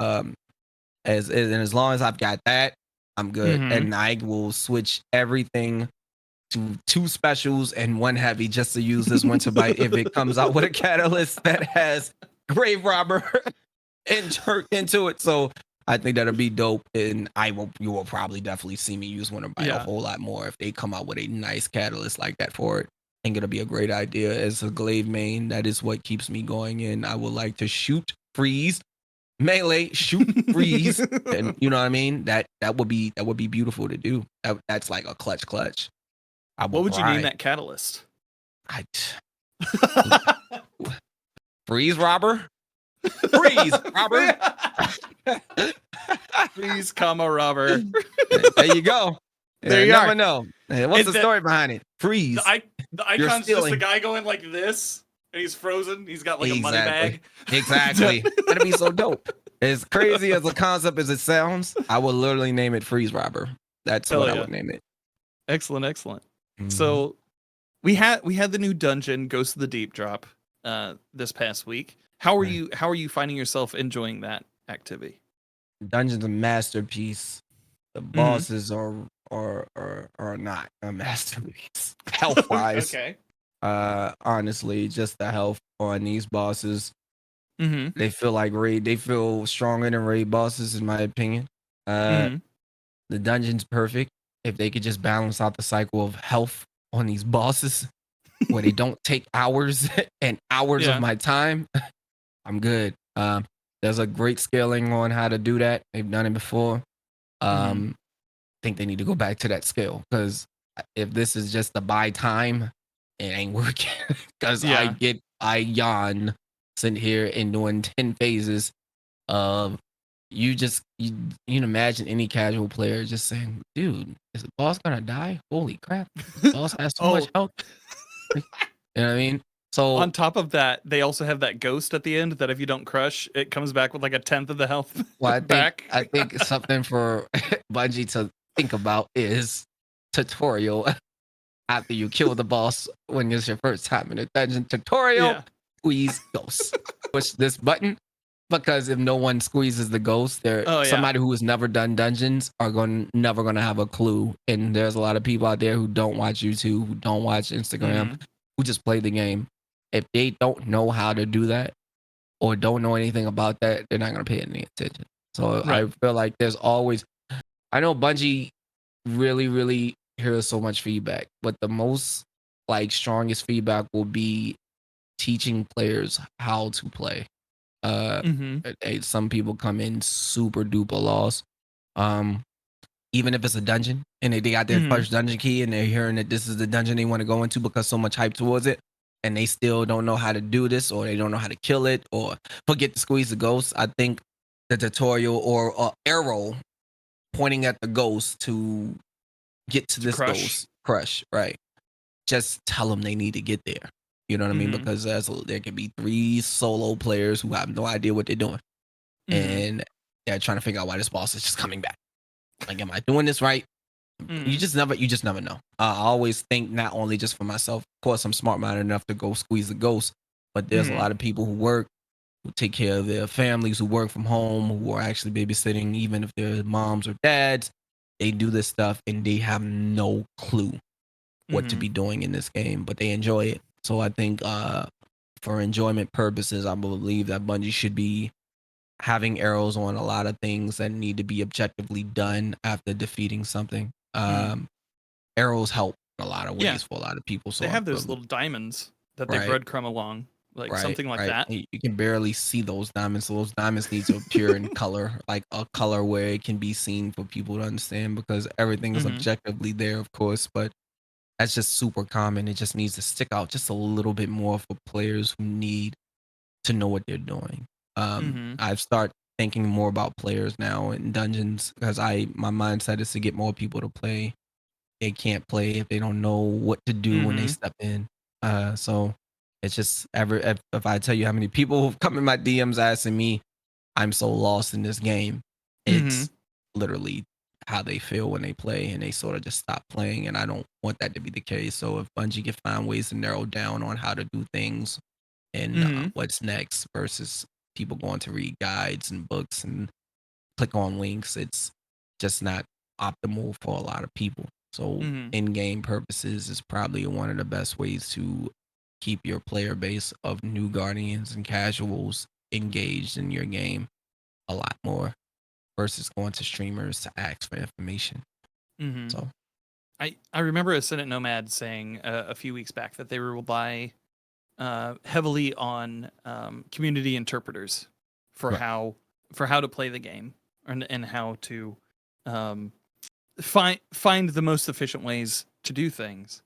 S2: As long as I've got that, I'm good. And I will switch everything to 2 specials and 1 heavy just to use this winter bite if it comes out with a catalyst that has grave robber and jerk into it. So I think that'll be dope, and you will probably definitely see me use winter bite a whole lot more if they come out with a nice catalyst like that for it. I think it'll be a great idea. As a glaive main, that is what keeps me going, and I would like to shoot, freeze, melee, shoot, freeze, and you know what I mean. That would be beautiful to do. That's like a clutch.
S1: What would you name that catalyst?
S2: Freeze robber. Freeze robber.
S1: Freeze, comma robber.
S2: There you go.
S1: There you
S2: never
S1: are.
S2: know. What's the story behind it? Freeze.
S1: The icon's just a guy going like this, and he's frozen. He's got like a money bag.
S2: Exactly. That'd be so dope. As crazy as a concept as it sounds, I would literally name it Freeze Robber. That's what I would name it.
S1: Excellent. So we had the new dungeon, Ghost of the Deep drop, this past week. How are you finding yourself enjoying that activity?
S2: Dungeon's a masterpiece. The bosses are not a masterpiece. Health wise.
S1: Okay.
S2: Honestly, just the health on these bosses. They feel like raid. They feel stronger than raid bosses, in my opinion. The dungeon's perfect. If they could just balance out the cycle of health on these bosses, where they don't take hours and hours of my time, I'm good. There's a great scaling on how to do that. They've done it before. I think they need to go back to that scale, because if this is just to buy time, it ain't working. Because I yawn sitting here and doing 10 phases of you imagine any casual player just saying, dude, is the boss gonna die? Holy crap. The boss has so much health. You know what I mean? So
S1: on top of that, they also have that ghost at the end that if you don't crush, it comes back with like a 10th of the health back.
S2: I think something for Bungie to think about is tutorial after you kill the boss when it's your first time in a dungeon. Tutorial, squeeze ghost. Push this button, because if no one squeezes the ghost, somebody who has never done dungeons are never gonna have a clue. And there's a lot of people out there who don't watch YouTube, who don't watch Instagram, who just play the game. If they don't know how to do that or don't know anything about that, they're not gonna pay any attention. So I feel like there's always, I know Bungie really, really hears so much feedback, but the most strongest feedback will be teaching players how to play. Some people come in super duper lost. Even if it's a dungeon and they got their first dungeon key and they're hearing that this is the dungeon they want to go into because so much hype towards it, and they still don't know how to do this, or they don't know how to kill it, or forget to squeeze the ghost. I think the tutorial or arrow pointing at the ghost to get to this ghost crush, right? Just tell them they need to get there. You know what I mean? Because there could be 3 solo players who have no idea what they're doing, and they're trying to figure out why this boss is just coming back. Like, am I doing this right? You just never know. I always think not only just for myself. Of course, I'm smart minded enough to go squeeze the ghost, but there's a lot of people who work who take care of their families, who work from home, who are actually babysitting, even if they're moms or dads. They do this stuff and they have no clue what to
S1: Mm-hmm.
S2: be doing in this game, but they enjoy it. So I think for enjoyment purposes, I believe that Bungie should be having arrows on a lot of things that need to be objectively done after defeating something.
S1: Mm-hmm.
S2: Arrows help in a lot of
S1: Yeah,
S2: ways for a lot of people.
S1: they
S2: So
S1: have those little diamonds that they
S2: right,
S1: breadcrumb along, like
S2: right,
S1: something like
S2: right.
S1: that.
S2: You can barely see those diamonds. So those diamonds need to appear in color, like a color where it can be seen for people to understand, because everything is
S1: Mm-hmm.
S2: objectively there, of course, but that's just super common. It just needs to stick out just a little bit more for players who need to know what they're doing.
S1: Mm-hmm.
S2: I've started thinking more about players now in dungeons, because my mindset is to get more people to play. They can't play if they don't know what to do when they
S1: Mm-hmm.
S2: step in. So it's just if I tell you how many people who've come in my DMs asking me, I'm so lost in this game,
S1: Mm-hmm.
S2: it's literally how they feel when they play, and they sort of just stop playing. And I don't want that to be the case. So if Bungie can find ways to narrow down on how to do things and
S1: Mm-hmm.
S2: what's next versus people going to read guides and books and click on links, it's just not optimal for a lot of people. So
S1: Mm-hmm.
S2: in-game purposes is probably one of the best ways to keep your player base of new guardians and casuals engaged in your game a lot more versus going to streamers to ask for information.
S1: Mm-hmm.
S2: So
S1: I remember a Senate Nomad saying a few weeks back that they rely heavily on community interpreters for
S2: right.
S1: how to play the game and how to um, find the most efficient ways to do things.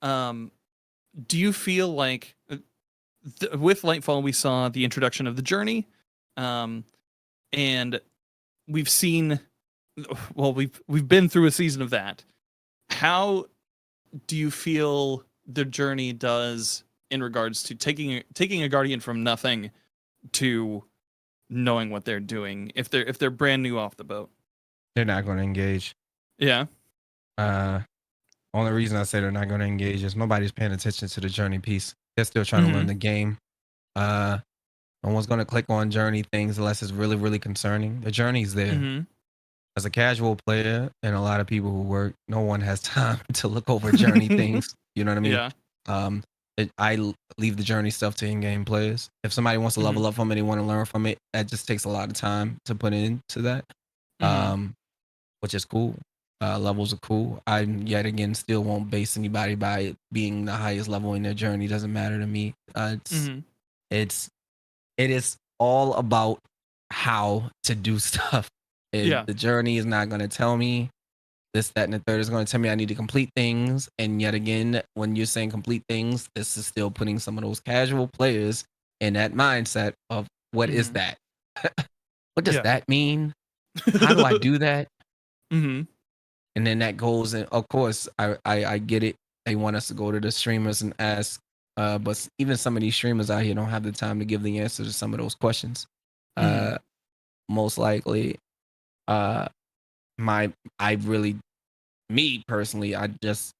S1: Um, do you feel like with Lightfall we saw the introduction of the journey, um, and we've seen we've been through a season of that. How do you feel the journey does in regards to taking a guardian from nothing to knowing what they're doing if they're brand new off the boat?
S2: They're not going to engage.
S1: Yeah.
S2: Uh, Only reason I say they're not going to engage is nobody's paying attention to the journey piece. They're still trying to learn
S1: Mm-hmm.
S2: the game. Uh, No one's going to click on journey things unless it's really, really concerning. The journey's there.
S1: Mm-hmm.
S2: As a casual player and a lot of people who work, no one has time to look over journey things. You know what I mean?
S1: Yeah.
S2: Um, leave the journey stuff to in-game players. If somebody wants to
S1: Mm-hmm.
S2: level up from it, they want to learn from it, that just takes a lot of time to put into that,
S1: Mm-hmm.
S2: which is cool. Levels are cool. I yet again still won't base anybody by it being the highest level in their journey. Doesn't matter to me.
S1: Mm-hmm.
S2: It's it is all about how to do stuff.
S1: Yeah.
S2: The journey is not going to tell me this, that, and the third. Is going to tell me I need to complete things. And yet again, when you're saying complete things, this is still putting some of those casual players in that mindset of what is
S1: Mm-hmm.
S2: that? What does
S1: Yeah.
S2: that mean? How do I do that?
S1: Mm-hmm.
S2: And then that goes in. Of course, I get it. They want us to go to the streamers and ask. But even some of these streamers out here don't have the time to give the answer to some of those questions.
S1: Mm-hmm.
S2: Uh, Most likely, uh, my I really, me personally, I just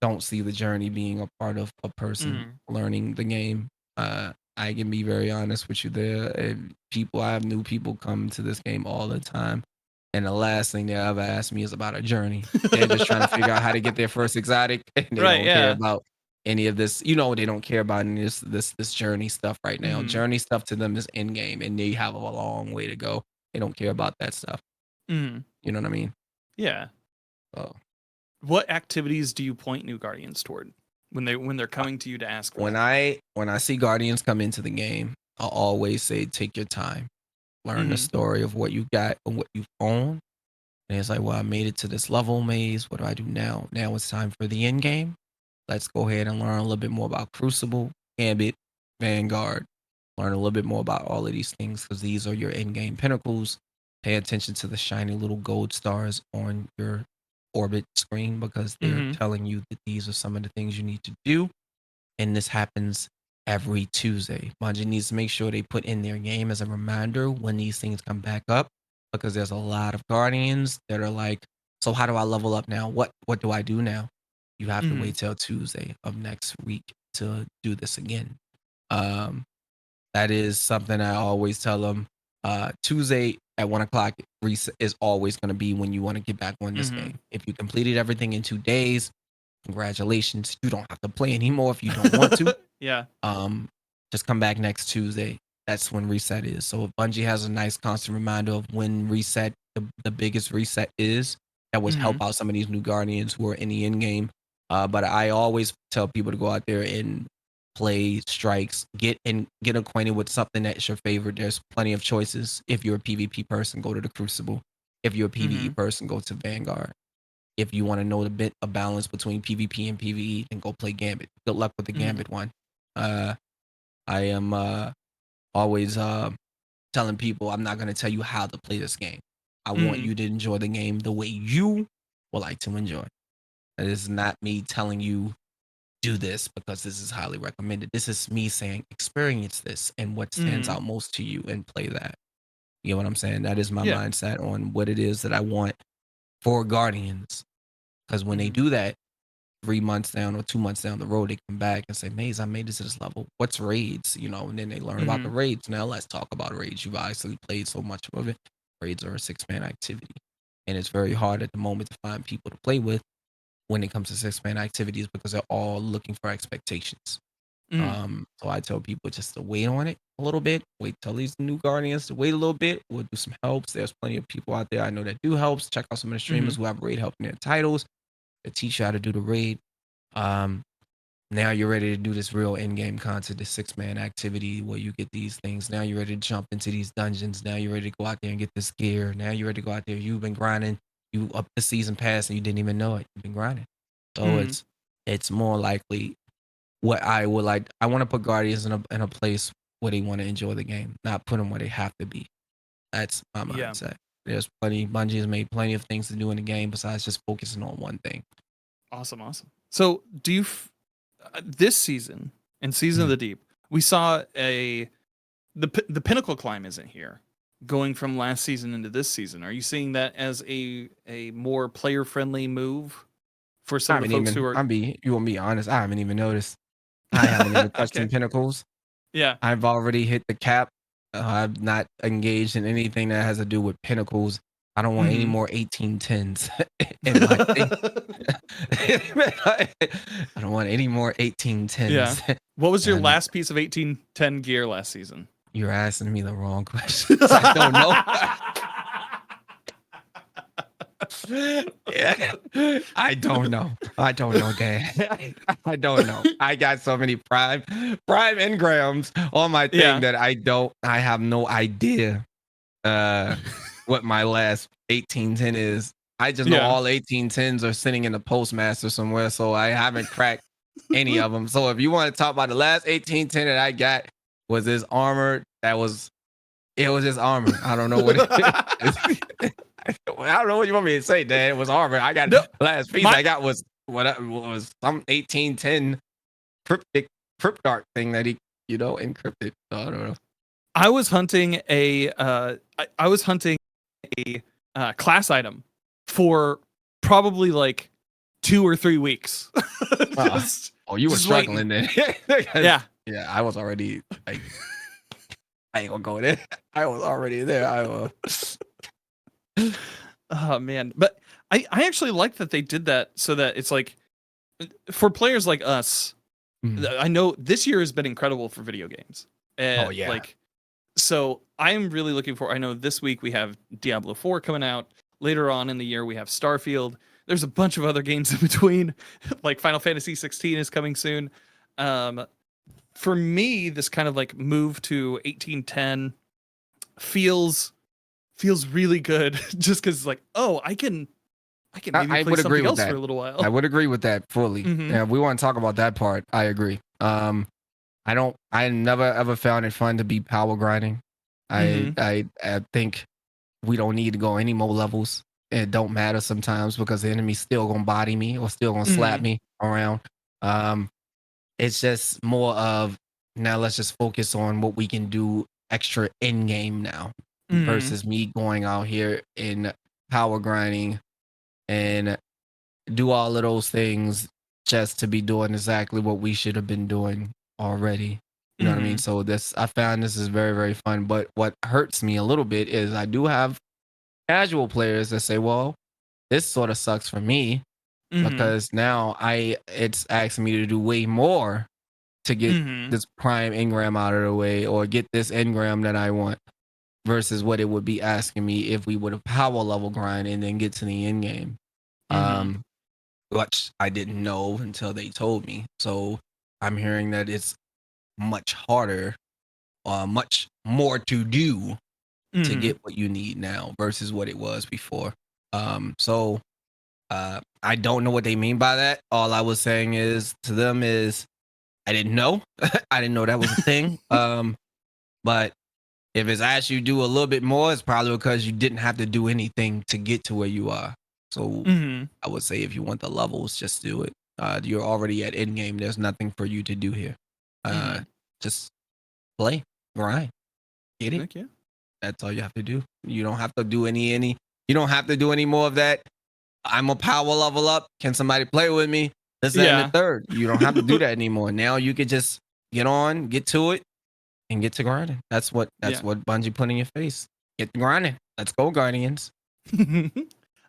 S2: don't see the journey being a part of a person
S1: Mm-hmm.
S2: learning the game. I can be very honest with you there. I have new people come to this game all the time, and the last thing they ever ask me is about a journey. They're just trying to figure out how to get their first exotic, and they
S1: Right.
S2: don't care
S1: Yeah.
S2: about any of this. You know, they don't care about any of this journey stuff right now.
S1: Mm-hmm.
S2: Journey stuff to them is in game, and they have a long way to go. They don't care about that stuff.
S1: Mm-hmm.
S2: You know what I mean?
S1: Yeah.
S2: So
S1: What activities do you point new guardians toward when they're coming to you to ask for that?
S2: when I see Guardians come into the game, I'll always say take your time, learn the
S1: Mm-hmm.
S2: story of what you got and what you've owned. And it's like, well, I made it to this level maze. What do I do now? Now it's time for the end game. Let's go ahead and learn a little bit more about Crucible, Gambit, Vanguard. Learn a little bit more about all of these things because these are your end game pinnacles. Pay attention to the shiny little gold stars on your orbit screen because they're
S1: Mm-hmm.
S2: telling you that these are some of the things you need to do, and this happens every Tuesday. Bungie needs to make sure they put in their game as a reminder when these things come back up, because there's a lot of guardians that are like, so how do I level up now? What do I do now? You have to
S1: Mm-hmm.
S2: wait till Tuesday of next week to do this again. Um, That is something I always tell them. Tuesday at 1 o'clock reset is always going to be when you want to get back on this
S1: Mm-hmm.
S2: game. If you completed everything in 2 days, congratulations. You don't have to play anymore if you don't want to.
S1: Yeah.
S2: Just come back next Tuesday. That's when reset is. So Bungie has a nice constant reminder of when reset, the biggest reset is. That would
S1: Mm-hmm.
S2: help out some of these new Guardians who are in the end game. But I always tell people to go out there and play strikes, get acquainted with something that's your favorite. There's plenty of choices. If you're a PvP person, go to the Crucible. If you're a
S1: Mm-hmm.
S2: PvE person, go to Vanguard. If you want to know a balance between PvP and PvE, then go play Gambit. Good luck with the
S1: Mm-hmm.
S2: Gambit one. I am always telling people I'm not going to tell you how to play this game. I want
S1: Mm-hmm.
S2: you to enjoy the game the way you would like to enjoy. It is not me telling you do this because this is highly recommended. This is me saying experience this and what stands
S1: Mm-hmm.
S2: out most to you and play that. You know what I'm saying? That is my
S1: Yeah.
S2: mindset on what it is that I want for Guardians. Because when they
S1: Mm-hmm.
S2: do that, 3 months down or 2 months down the road, they come back and say, Maze, I made it to this level. What's raids? You know, and then they learn about
S1: Mm-hmm.
S2: the raids. Now let's talk about raids. You've obviously played so much of it. Raids are a 6-man activity. And it's very hard at the moment to find people to play with when it comes to 6-man activities because they're all looking for expectations.
S1: Mm-hmm.
S2: So I tell people just to wait on it a little bit. Wait till these new Guardians to wait a little bit. We'll do some helps. There's plenty of people out there I know that do helps. Check out some of the
S1: Mm-hmm.
S2: streamers who have raid help in their titles. They teach you how to do the raid. Um, Now you're ready to do this real in-game content, this 6-man activity where you get these things. Now you're ready to jump into these dungeons. Now you're ready to go out there and get this gear. Now you're ready to go out there. You've been grinding. You up the season pass and you didn't even know it. You've been grinding. So
S1: Mm-hmm.
S2: it's more likely what I would like. I want to put Guardians in a place where they want to enjoy the game, not put them where they have to be. That's my
S1: Yeah.
S2: mindset. There's plenty. Bungie has made plenty of things to do in the game besides just focusing on one thing.
S1: Awesome. Awesome. So do you this season in Season of
S2: Mhm.
S1: the Deep, we saw the pinnacle climb isn't here. Going from last season into this season, are you seeing that as a more player friendly move for
S2: I
S1: some of the
S2: haven't
S1: folks who
S2: even.
S1: are?
S2: You want me honest? I haven't even noticed. I haven't even touched
S1: Okay.
S2: some pinnacles.
S1: Yeah.
S2: I've already hit the cap. I've not engaged in anything that has to do with pinnacles. I don't want any
S1: Mm-hmm.
S2: more 1810s in my thing. I don't want any more
S1: Yeah.
S2: 1810s.
S1: What was your
S2: And
S1: last piece of 1810 gear last season?
S2: you're asking me the wrong questions. I don't know. Yeah. I don't know. I don't know, Dan. I don't know. I got so many prime engrams on my thing
S1: Yeah.
S2: that I have no idea what my last 1810 is. I just know
S1: Yeah.
S2: all 1810s are sitting in the postmaster somewhere, so I haven't cracked any of them. So if you want to talk about the last 1810 that I got was this armor it was just armor. I don't know what it is. I don't know what you want me to say, Dad. It was armor. I got
S1: No,
S2: the last piece
S1: my
S2: I got was was some 1810 cryptarch thing that he, encrypted. So I don't know.
S1: I was hunting I was hunting a class item for probably like 2 or 3 weeks.
S2: Uh,
S1: just
S2: oh, you were
S1: just waiting.
S2: struggling then. 'Cause,
S1: Yeah.
S2: yeah, I was already like, I ain't gonna go there. I was already there.
S1: Oh man. But I actually like that they did that so that it's like for players like us,
S2: Mhm.
S1: I know this year has been incredible for video games.
S2: Oh yeah.
S1: Like so I'm really looking for I know this week we have Diablo 4 coming out. Later on in the year we have Starfield. There's a bunch of other games in between. Like Final Fantasy 16 is coming soon. Um for me this kind of like move to 1810 feels really good just cuz like oh, I can maybe
S2: I
S1: play
S2: would agree
S1: something
S2: with
S1: else for
S2: that.
S1: a little
S2: I
S1: while.
S2: would agree with that fully.
S1: Mhm.
S2: Yeah, if we want to talk about that part, I agree. I never ever found it fun to be power grinding.
S1: Mhm.
S2: I think we don't need to go any more levels. It don't matter sometimes because the enemy's still gonna body me or still gonna slap
S1: Mhm.
S2: me around. Um, it's just more of now let's just focus on what we can do extra in game now
S1: Mhm.
S2: versus me going out here and power grinding and do all of those things just to be doing exactly what we should have been doing already. You know what I mean?
S1: Mhm.
S2: So I found this is very, very fun. But what hurts me a little bit is I do have casual players that say, well, this sort of sucks for me
S1: Mhm.
S2: because now it's asking me to do way more to get
S1: Mhm.
S2: this prime engram out of the way or get this engram that I want versus what it would be asking me if we would have power level grind and then get to the end game.
S1: Mhm.
S2: Um, which I didn't know until they told me. So I'm hearing that it's much harder, much more to do to
S1: Mhm.
S2: get what you need now versus what it was before. So I don't know what they mean by that. All I was saying is to them is I didn't know. I didn't know that was a thing. But if it's asked you to do a little bit more, it's probably because you didn't have to do anything to get to where you are. So
S1: Mhm.
S2: I would say if you want the levels, just do it. You're already at end game. There's nothing for you to do here. Uh,
S1: Mhm.
S2: just play, grind, get it.
S1: Heck yeah.
S2: That's all you have to do. You don't have to do any. You don't have to do any more of that. I'm a power level up. Can somebody play with me? This, that, and the
S1: Yeah.
S2: third. You don't have to do that anymore. Now you could just get on, get to it, and get to grinding. That's
S1: Yeah.
S2: what Bungie put in your face. Get to grinding. Let's go, Guardians.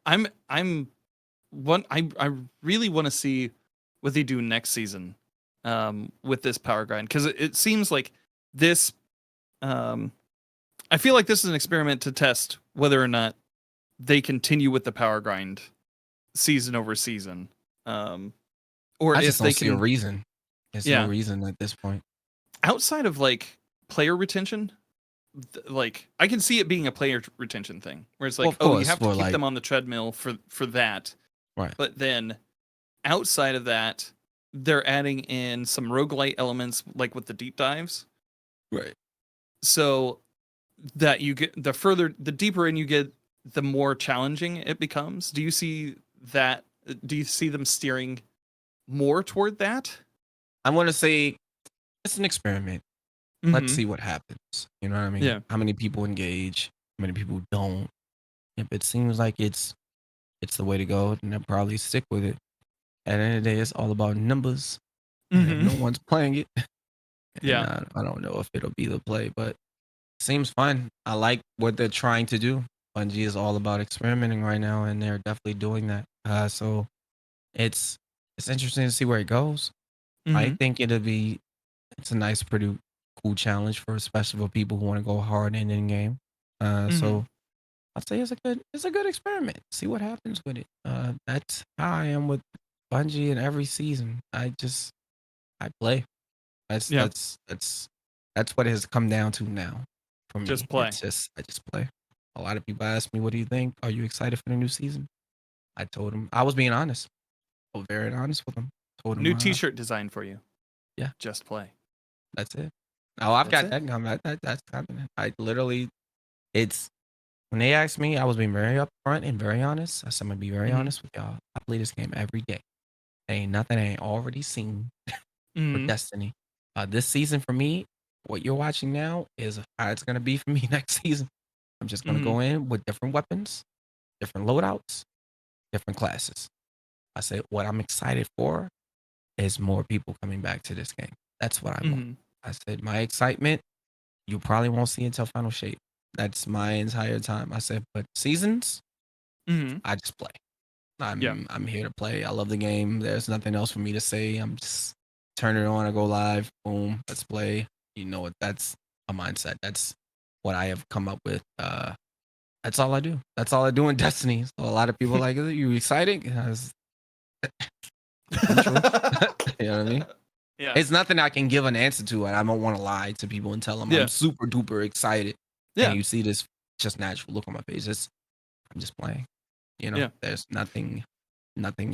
S1: I'm one I really want to see what they do next season with this power grind because it seems like this um I feel like this is an experiment to test whether or not they continue with the power grind season over season. Um or
S2: I
S1: if
S2: just don't
S1: they
S2: see a
S1: can
S2: reason. There's no
S1: yeah,
S2: reason at this point.
S1: outside of like player retention, like I can see it being a player retention thing where it's
S2: Well,
S1: like,
S2: of
S1: oh, you
S2: course,
S1: have to
S2: for
S1: keep
S2: like
S1: them on the treadmill for that.
S2: right,
S1: But then outside of that, they're adding in some roguelite elements like with the deep dives.
S2: right.
S1: So that you get the deeper in you get, the more challenging it becomes. Do you see that? Do you see them steering more toward that?
S2: I want to say it's an experiment. Let's
S1: Mm-hmm.
S2: see what happens. You know what I mean?
S1: Yeah.
S2: How many people engage? How many people don't? If it seems like it's the way to go, then they'll probably stick with it. At the end of the day, it's all about numbers. And if
S1: Mm-hmm.
S2: no one's playing it, and
S1: Yeah.
S2: I don't know if it'll be the play, but seems fun. I like what they're trying to do. Bungie is all about experimenting right now, and they're definitely doing that. So it's it's interesting to see where it goes. I
S1: Mm-hmm.
S2: think it's a nice, pretty cool challenge for especially for people who want to go hard in game.
S1: Mm-hmm.
S2: So I'd say it's a good experiment. See what happens with it. That's how I am with Bungie in every season. I play. That's
S1: Yeah.
S2: that's that's that's what it has come down to now for me.
S1: Just play.
S2: I just play. A lot of people ask me, "What do you think? Are you excited for the new season?" I told them I was being honest. I was very honest with them. Told them,
S1: New T-shirt design for you.
S2: yeah,
S1: Just play.
S2: that's it. Oh, I've
S1: That's
S2: got
S1: it.
S2: that coming. That's happening. I literally, it's when they asked me, I was being very upfront and very honest. I said, I'm gonna be very
S1: Mm-hmm.
S2: honest with y'all. I play this game every day. There ain't nothing I ain't already seen for
S1: Mm-hmm.
S2: Destiny. This season for me, what you're watching now is how it's gonna be for me next season. I'm just gonna
S1: Mm-hmm.
S2: go in with different weapons, different loadouts, different classes. I said what I'm excited for is more people coming back to this game. That's what I want.
S1: Mm-hmm.
S2: I said my excitement, you probably won't see until final shape. That's my entire time. I said, but seasons,
S1: Mm-hmm.
S2: I just play.
S1: Yeah.
S2: I'm here to play. I love the game. There's nothing else for me to say. I'm just turn it on. I go live. Boom. Let's play. You know what? That's a mindset. That's what I have come up with. That's all I do. That's all I do in Destiny. So a lot of people are like, "Are you excited?" I'm true. You know what I mean?
S1: Yeah.
S2: It's nothing I can give an answer to, and I don't want to lie to people and tell them I'm
S1: Yeah.
S2: super duper excited. And
S1: Yeah.
S2: you see this just natural look on my face. I'm just playing. You know,
S1: Yeah.
S2: there's nothing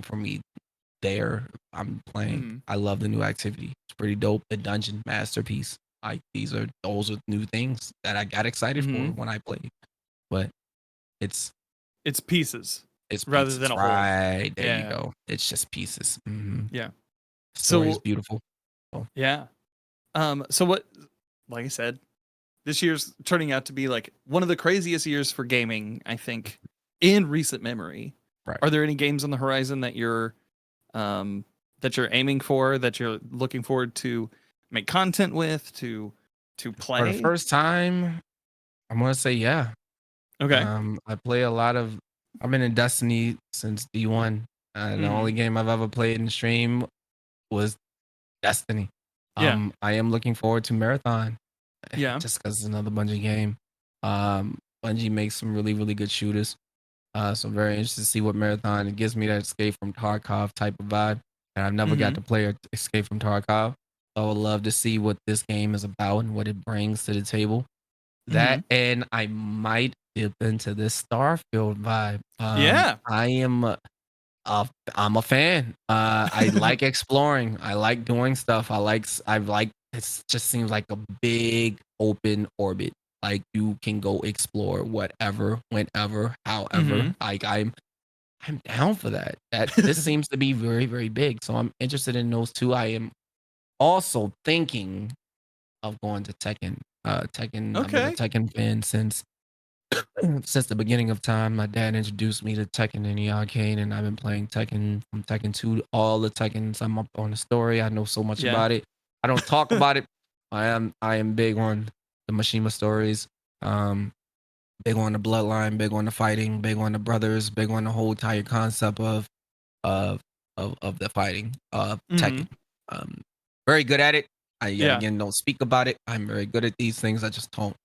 S2: for me there. I'm playing.
S1: Mm-hmm.
S2: I love the new activity. It's pretty dope. The dungeon masterpiece. Like those are new things that I got excited for
S1: Mm-hmm.
S2: when I played. But it's
S1: It's pieces
S2: it's
S1: rather
S2: pieces.
S1: than a whole.
S2: Right. There you
S1: Yeah.
S2: go. It's just pieces.
S1: Yeah.
S2: Story is
S1: So
S2: beautiful. Oh,
S1: yeah. So what, like I said, this year's turning out to be like one of the craziest years for gaming, I think, in recent memory.
S2: right.
S1: Are there any games on the horizon um that you're aiming for, that you're looking forward to make content with, to
S2: For the
S1: play?
S2: first time, I'm gonna say yeah.
S1: Okay.
S2: I play a lot of. I've been in Destiny since D1. The
S1: Mm-hmm.
S2: only game I've ever played in stream was Destiny.
S1: Yeah.
S2: I am looking forward to Marathon,
S1: Yeah.
S2: just because it's another Bungie game. Bungie makes some really, really good shooters. So I'm very interested to see what Marathon. It gives me that Escape from Tarkov type of vibe, and I've never got
S1: Mm-hmm.
S2: to play Escape from Tarkov. So I would love to see what this game is about and what it brings to the table.
S1: Mm-hmm.
S2: That, and I might dip into this Starfield vibe.
S1: Yeah.
S2: I am I'm a fan. I like exploring. I like doing stuff. I like it just seems like a big open orbit. Like you can go explore whatever, whenever,
S1: Mm-hmm.
S2: however. I'm down for that. That this seems to be very, very big. So I'm interested in those two. I am also thinking of going to Tekken. Tekken, I've been a
S1: Okay.
S2: Tekken fan since the beginning of time. My dad introduced me to Tekken in the arcade, and I've been playing Tekken from Tekken 2 to all the Tekkens. I'm up on the story. I know so much
S1: Yeah.
S2: about it. I don't talk about it. I am big on the Mishima stories. Um, big on the bloodline, big on the fighting, big on the brothers, big on the whole entire concept of of the fighting of
S1: Mm-hmm.
S2: Tekken. Um, very good at it. I yet
S1: Yeah.
S2: again don't speak about it. I'm very good at these things. I just don't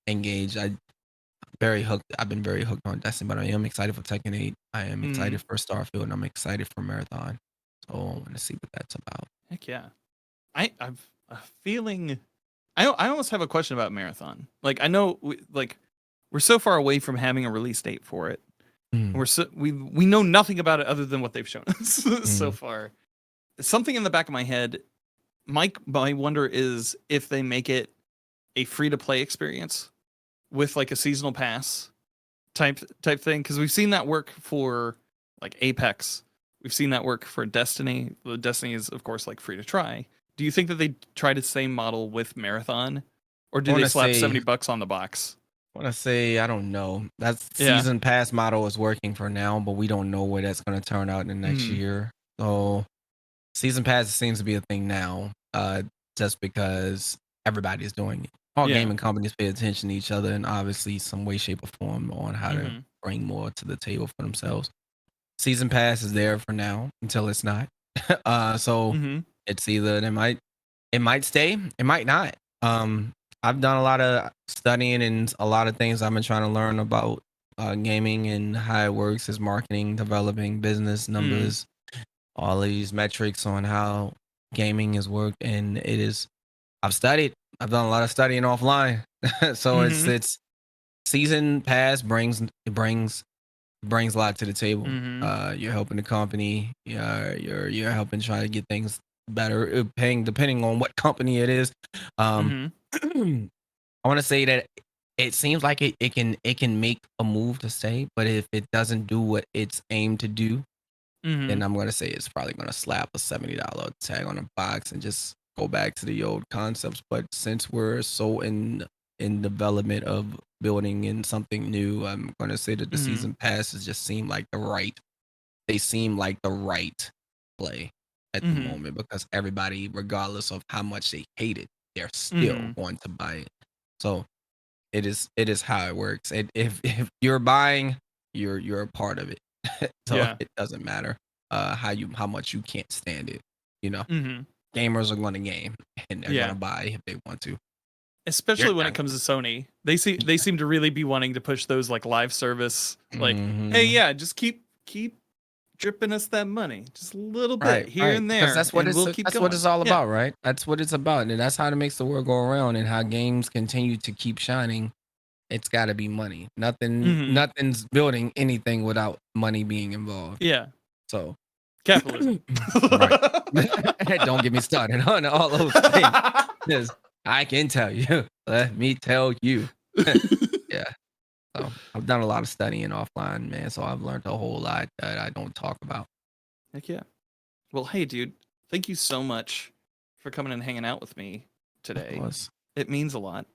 S2: engage. Very hooked. I've been very hooked on Destiny, but I am excited for Tekken 8. I am
S1: Mm-hmm.
S2: excited for Starfield, and I'm excited for Marathon. So I want to see what that's about.
S1: Heck yeah. I've a feeling. I almost have a question about Marathon. Like I know we're so far away from having a release date for it.
S2: Mm,
S1: We know nothing about it other than what they've shown us so
S2: mm,
S1: far. Something in the back of my head, my wonder is if they make it a free to play experience with like a seasonal pass type thing, because we've seen that work for like Apex. We've seen that work for Destiny. The Destiny is of course like free to try. Do you think that they tried the same model with Marathon, or
S2: I
S1: do
S2: want
S1: they
S2: to
S1: slap
S2: say,
S1: $70 on the box?
S2: I don't know. That
S1: Yeah.
S2: season pass model is working for now, but we don't know where that's going to turn out in the next
S1: Mm-hmm.
S2: year. So season pass seems to be a thing now, just because everybody's doing it. All
S1: Yeah.
S2: gaming companies pay attention to each other, and obviously some way, shape, or form on how to
S1: Mm-hmm.
S2: bring more to the table for themselves. Season pass is there for now until it's not. So
S1: Mm-hmm.
S2: it's either it might stay, it might not. I've done a lot of studying and a lot of things I've been trying to learn about gaming and how it works as marketing, developing business
S1: Mm-hmm.
S2: numbers, all of these metrics on how gaming is worked, and it is. I've studied. I've done a lot of studying offline, so
S1: Mm-hmm.
S2: it's season pass brings a lot to the table.
S1: Mm-hmm.
S2: You're helping the company. You're helping try to get things better. Paying depending on what company it is. Um,
S1: Mm-hmm.
S2: I want to say that it seems like it can make a move to stay, but if it doesn't do what it's aimed to do,
S1: Mm-hmm.
S2: then I'm gonna say it's probably gonna slap a $70 tag on a box and just go back to the old concepts. But since we're so in development of building in something new, I'm gonna say that the
S1: Mm-hmm.
S2: season passes just seem like the right play at the
S1: Mm-hmm.
S2: moment because everybody, regardless of how much they hate it, they're still
S1: Mm-hmm.
S2: going to buy it. So it is how it works. If you're buying, you're a part of it. So
S1: Yeah.
S2: it doesn't matter how much you can't stand it. You know,
S1: Mm-hmm.
S2: gamers are going to game and they're going
S1: Yeah.
S2: to buy if they want to. You're
S1: Especially when it
S2: not.
S1: comes to Sony. They seem to really be wanting to push those like live service, like, hey,
S2: Hmm.
S1: yeah, just keep dripping us that money. Just a little bit
S2: Right,
S1: here
S2: right.
S1: and
S2: Because
S1: there, and we'll keep
S2: that's what
S1: going.
S2: it's all
S1: Yeah.
S2: about, right? That's what it's about, and that's how it makes the world go around, and how games continue to keep shining. It's got to be money.
S1: Mm-hmm.
S2: Nothing's building anything without money being involved.
S1: Yeah.
S2: So,
S1: Capitalism.
S2: right. Don't get me started on all those things. 'Cause I can tell you. Let me tell you. Yeah. So I've done a lot of studying offline, man. So I've learned a whole lot that I don't talk about.
S1: Heck yeah. Well, hey, dude, thank you so much for coming and hanging out with me
S2: Of
S1: today.
S2: course.
S1: It means a lot.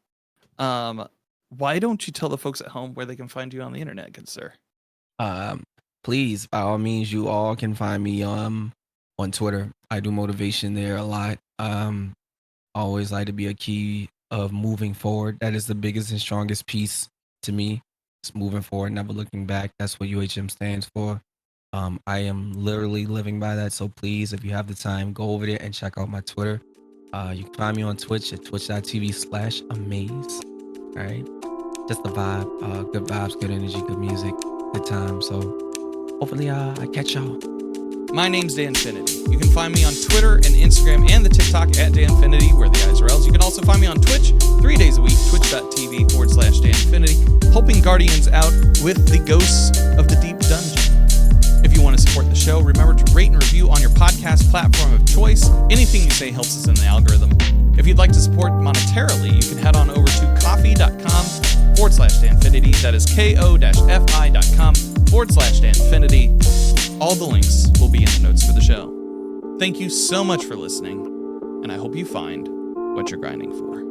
S1: Um, why don't you tell the folks at home where they can find you on the internet, good sir?
S2: Um, Please, by all means, you all can find me on Twitter. I do motivation there a lot. always like to be a key of moving forward. That is the biggest and strongest piece to me. It's moving forward, never looking back. That's what UHM stands for. I am literally living by that. So please, if you have the time, go over there and check out my Twitter. You can find me on Twitch at twitch.tv/Uhmaayyze. All right. Just the vibe, good vibes, good energy, good music, good time. So hopefully I catch y'all.
S1: My name's DanFinity. You can find me on Twitter and Instagram and the TikTok at DanFinity, where the eyes are L's. You can also find me on Twitch 3 days a week, twitch.tv/DanFinity, helping Guardians out with the ghosts of the deep dungeon. If you want to support the show, remember to rate and review on your podcast platform of choice. Anything you say helps us in the algorithm. If you'd like to support monetarily, you can head on over to coffee.com/DanFinity. That is ko-fi.com/DanFinity. All the links will be in the notes for the show. Thank you so much for listening, and I hope you find what you're grinding for.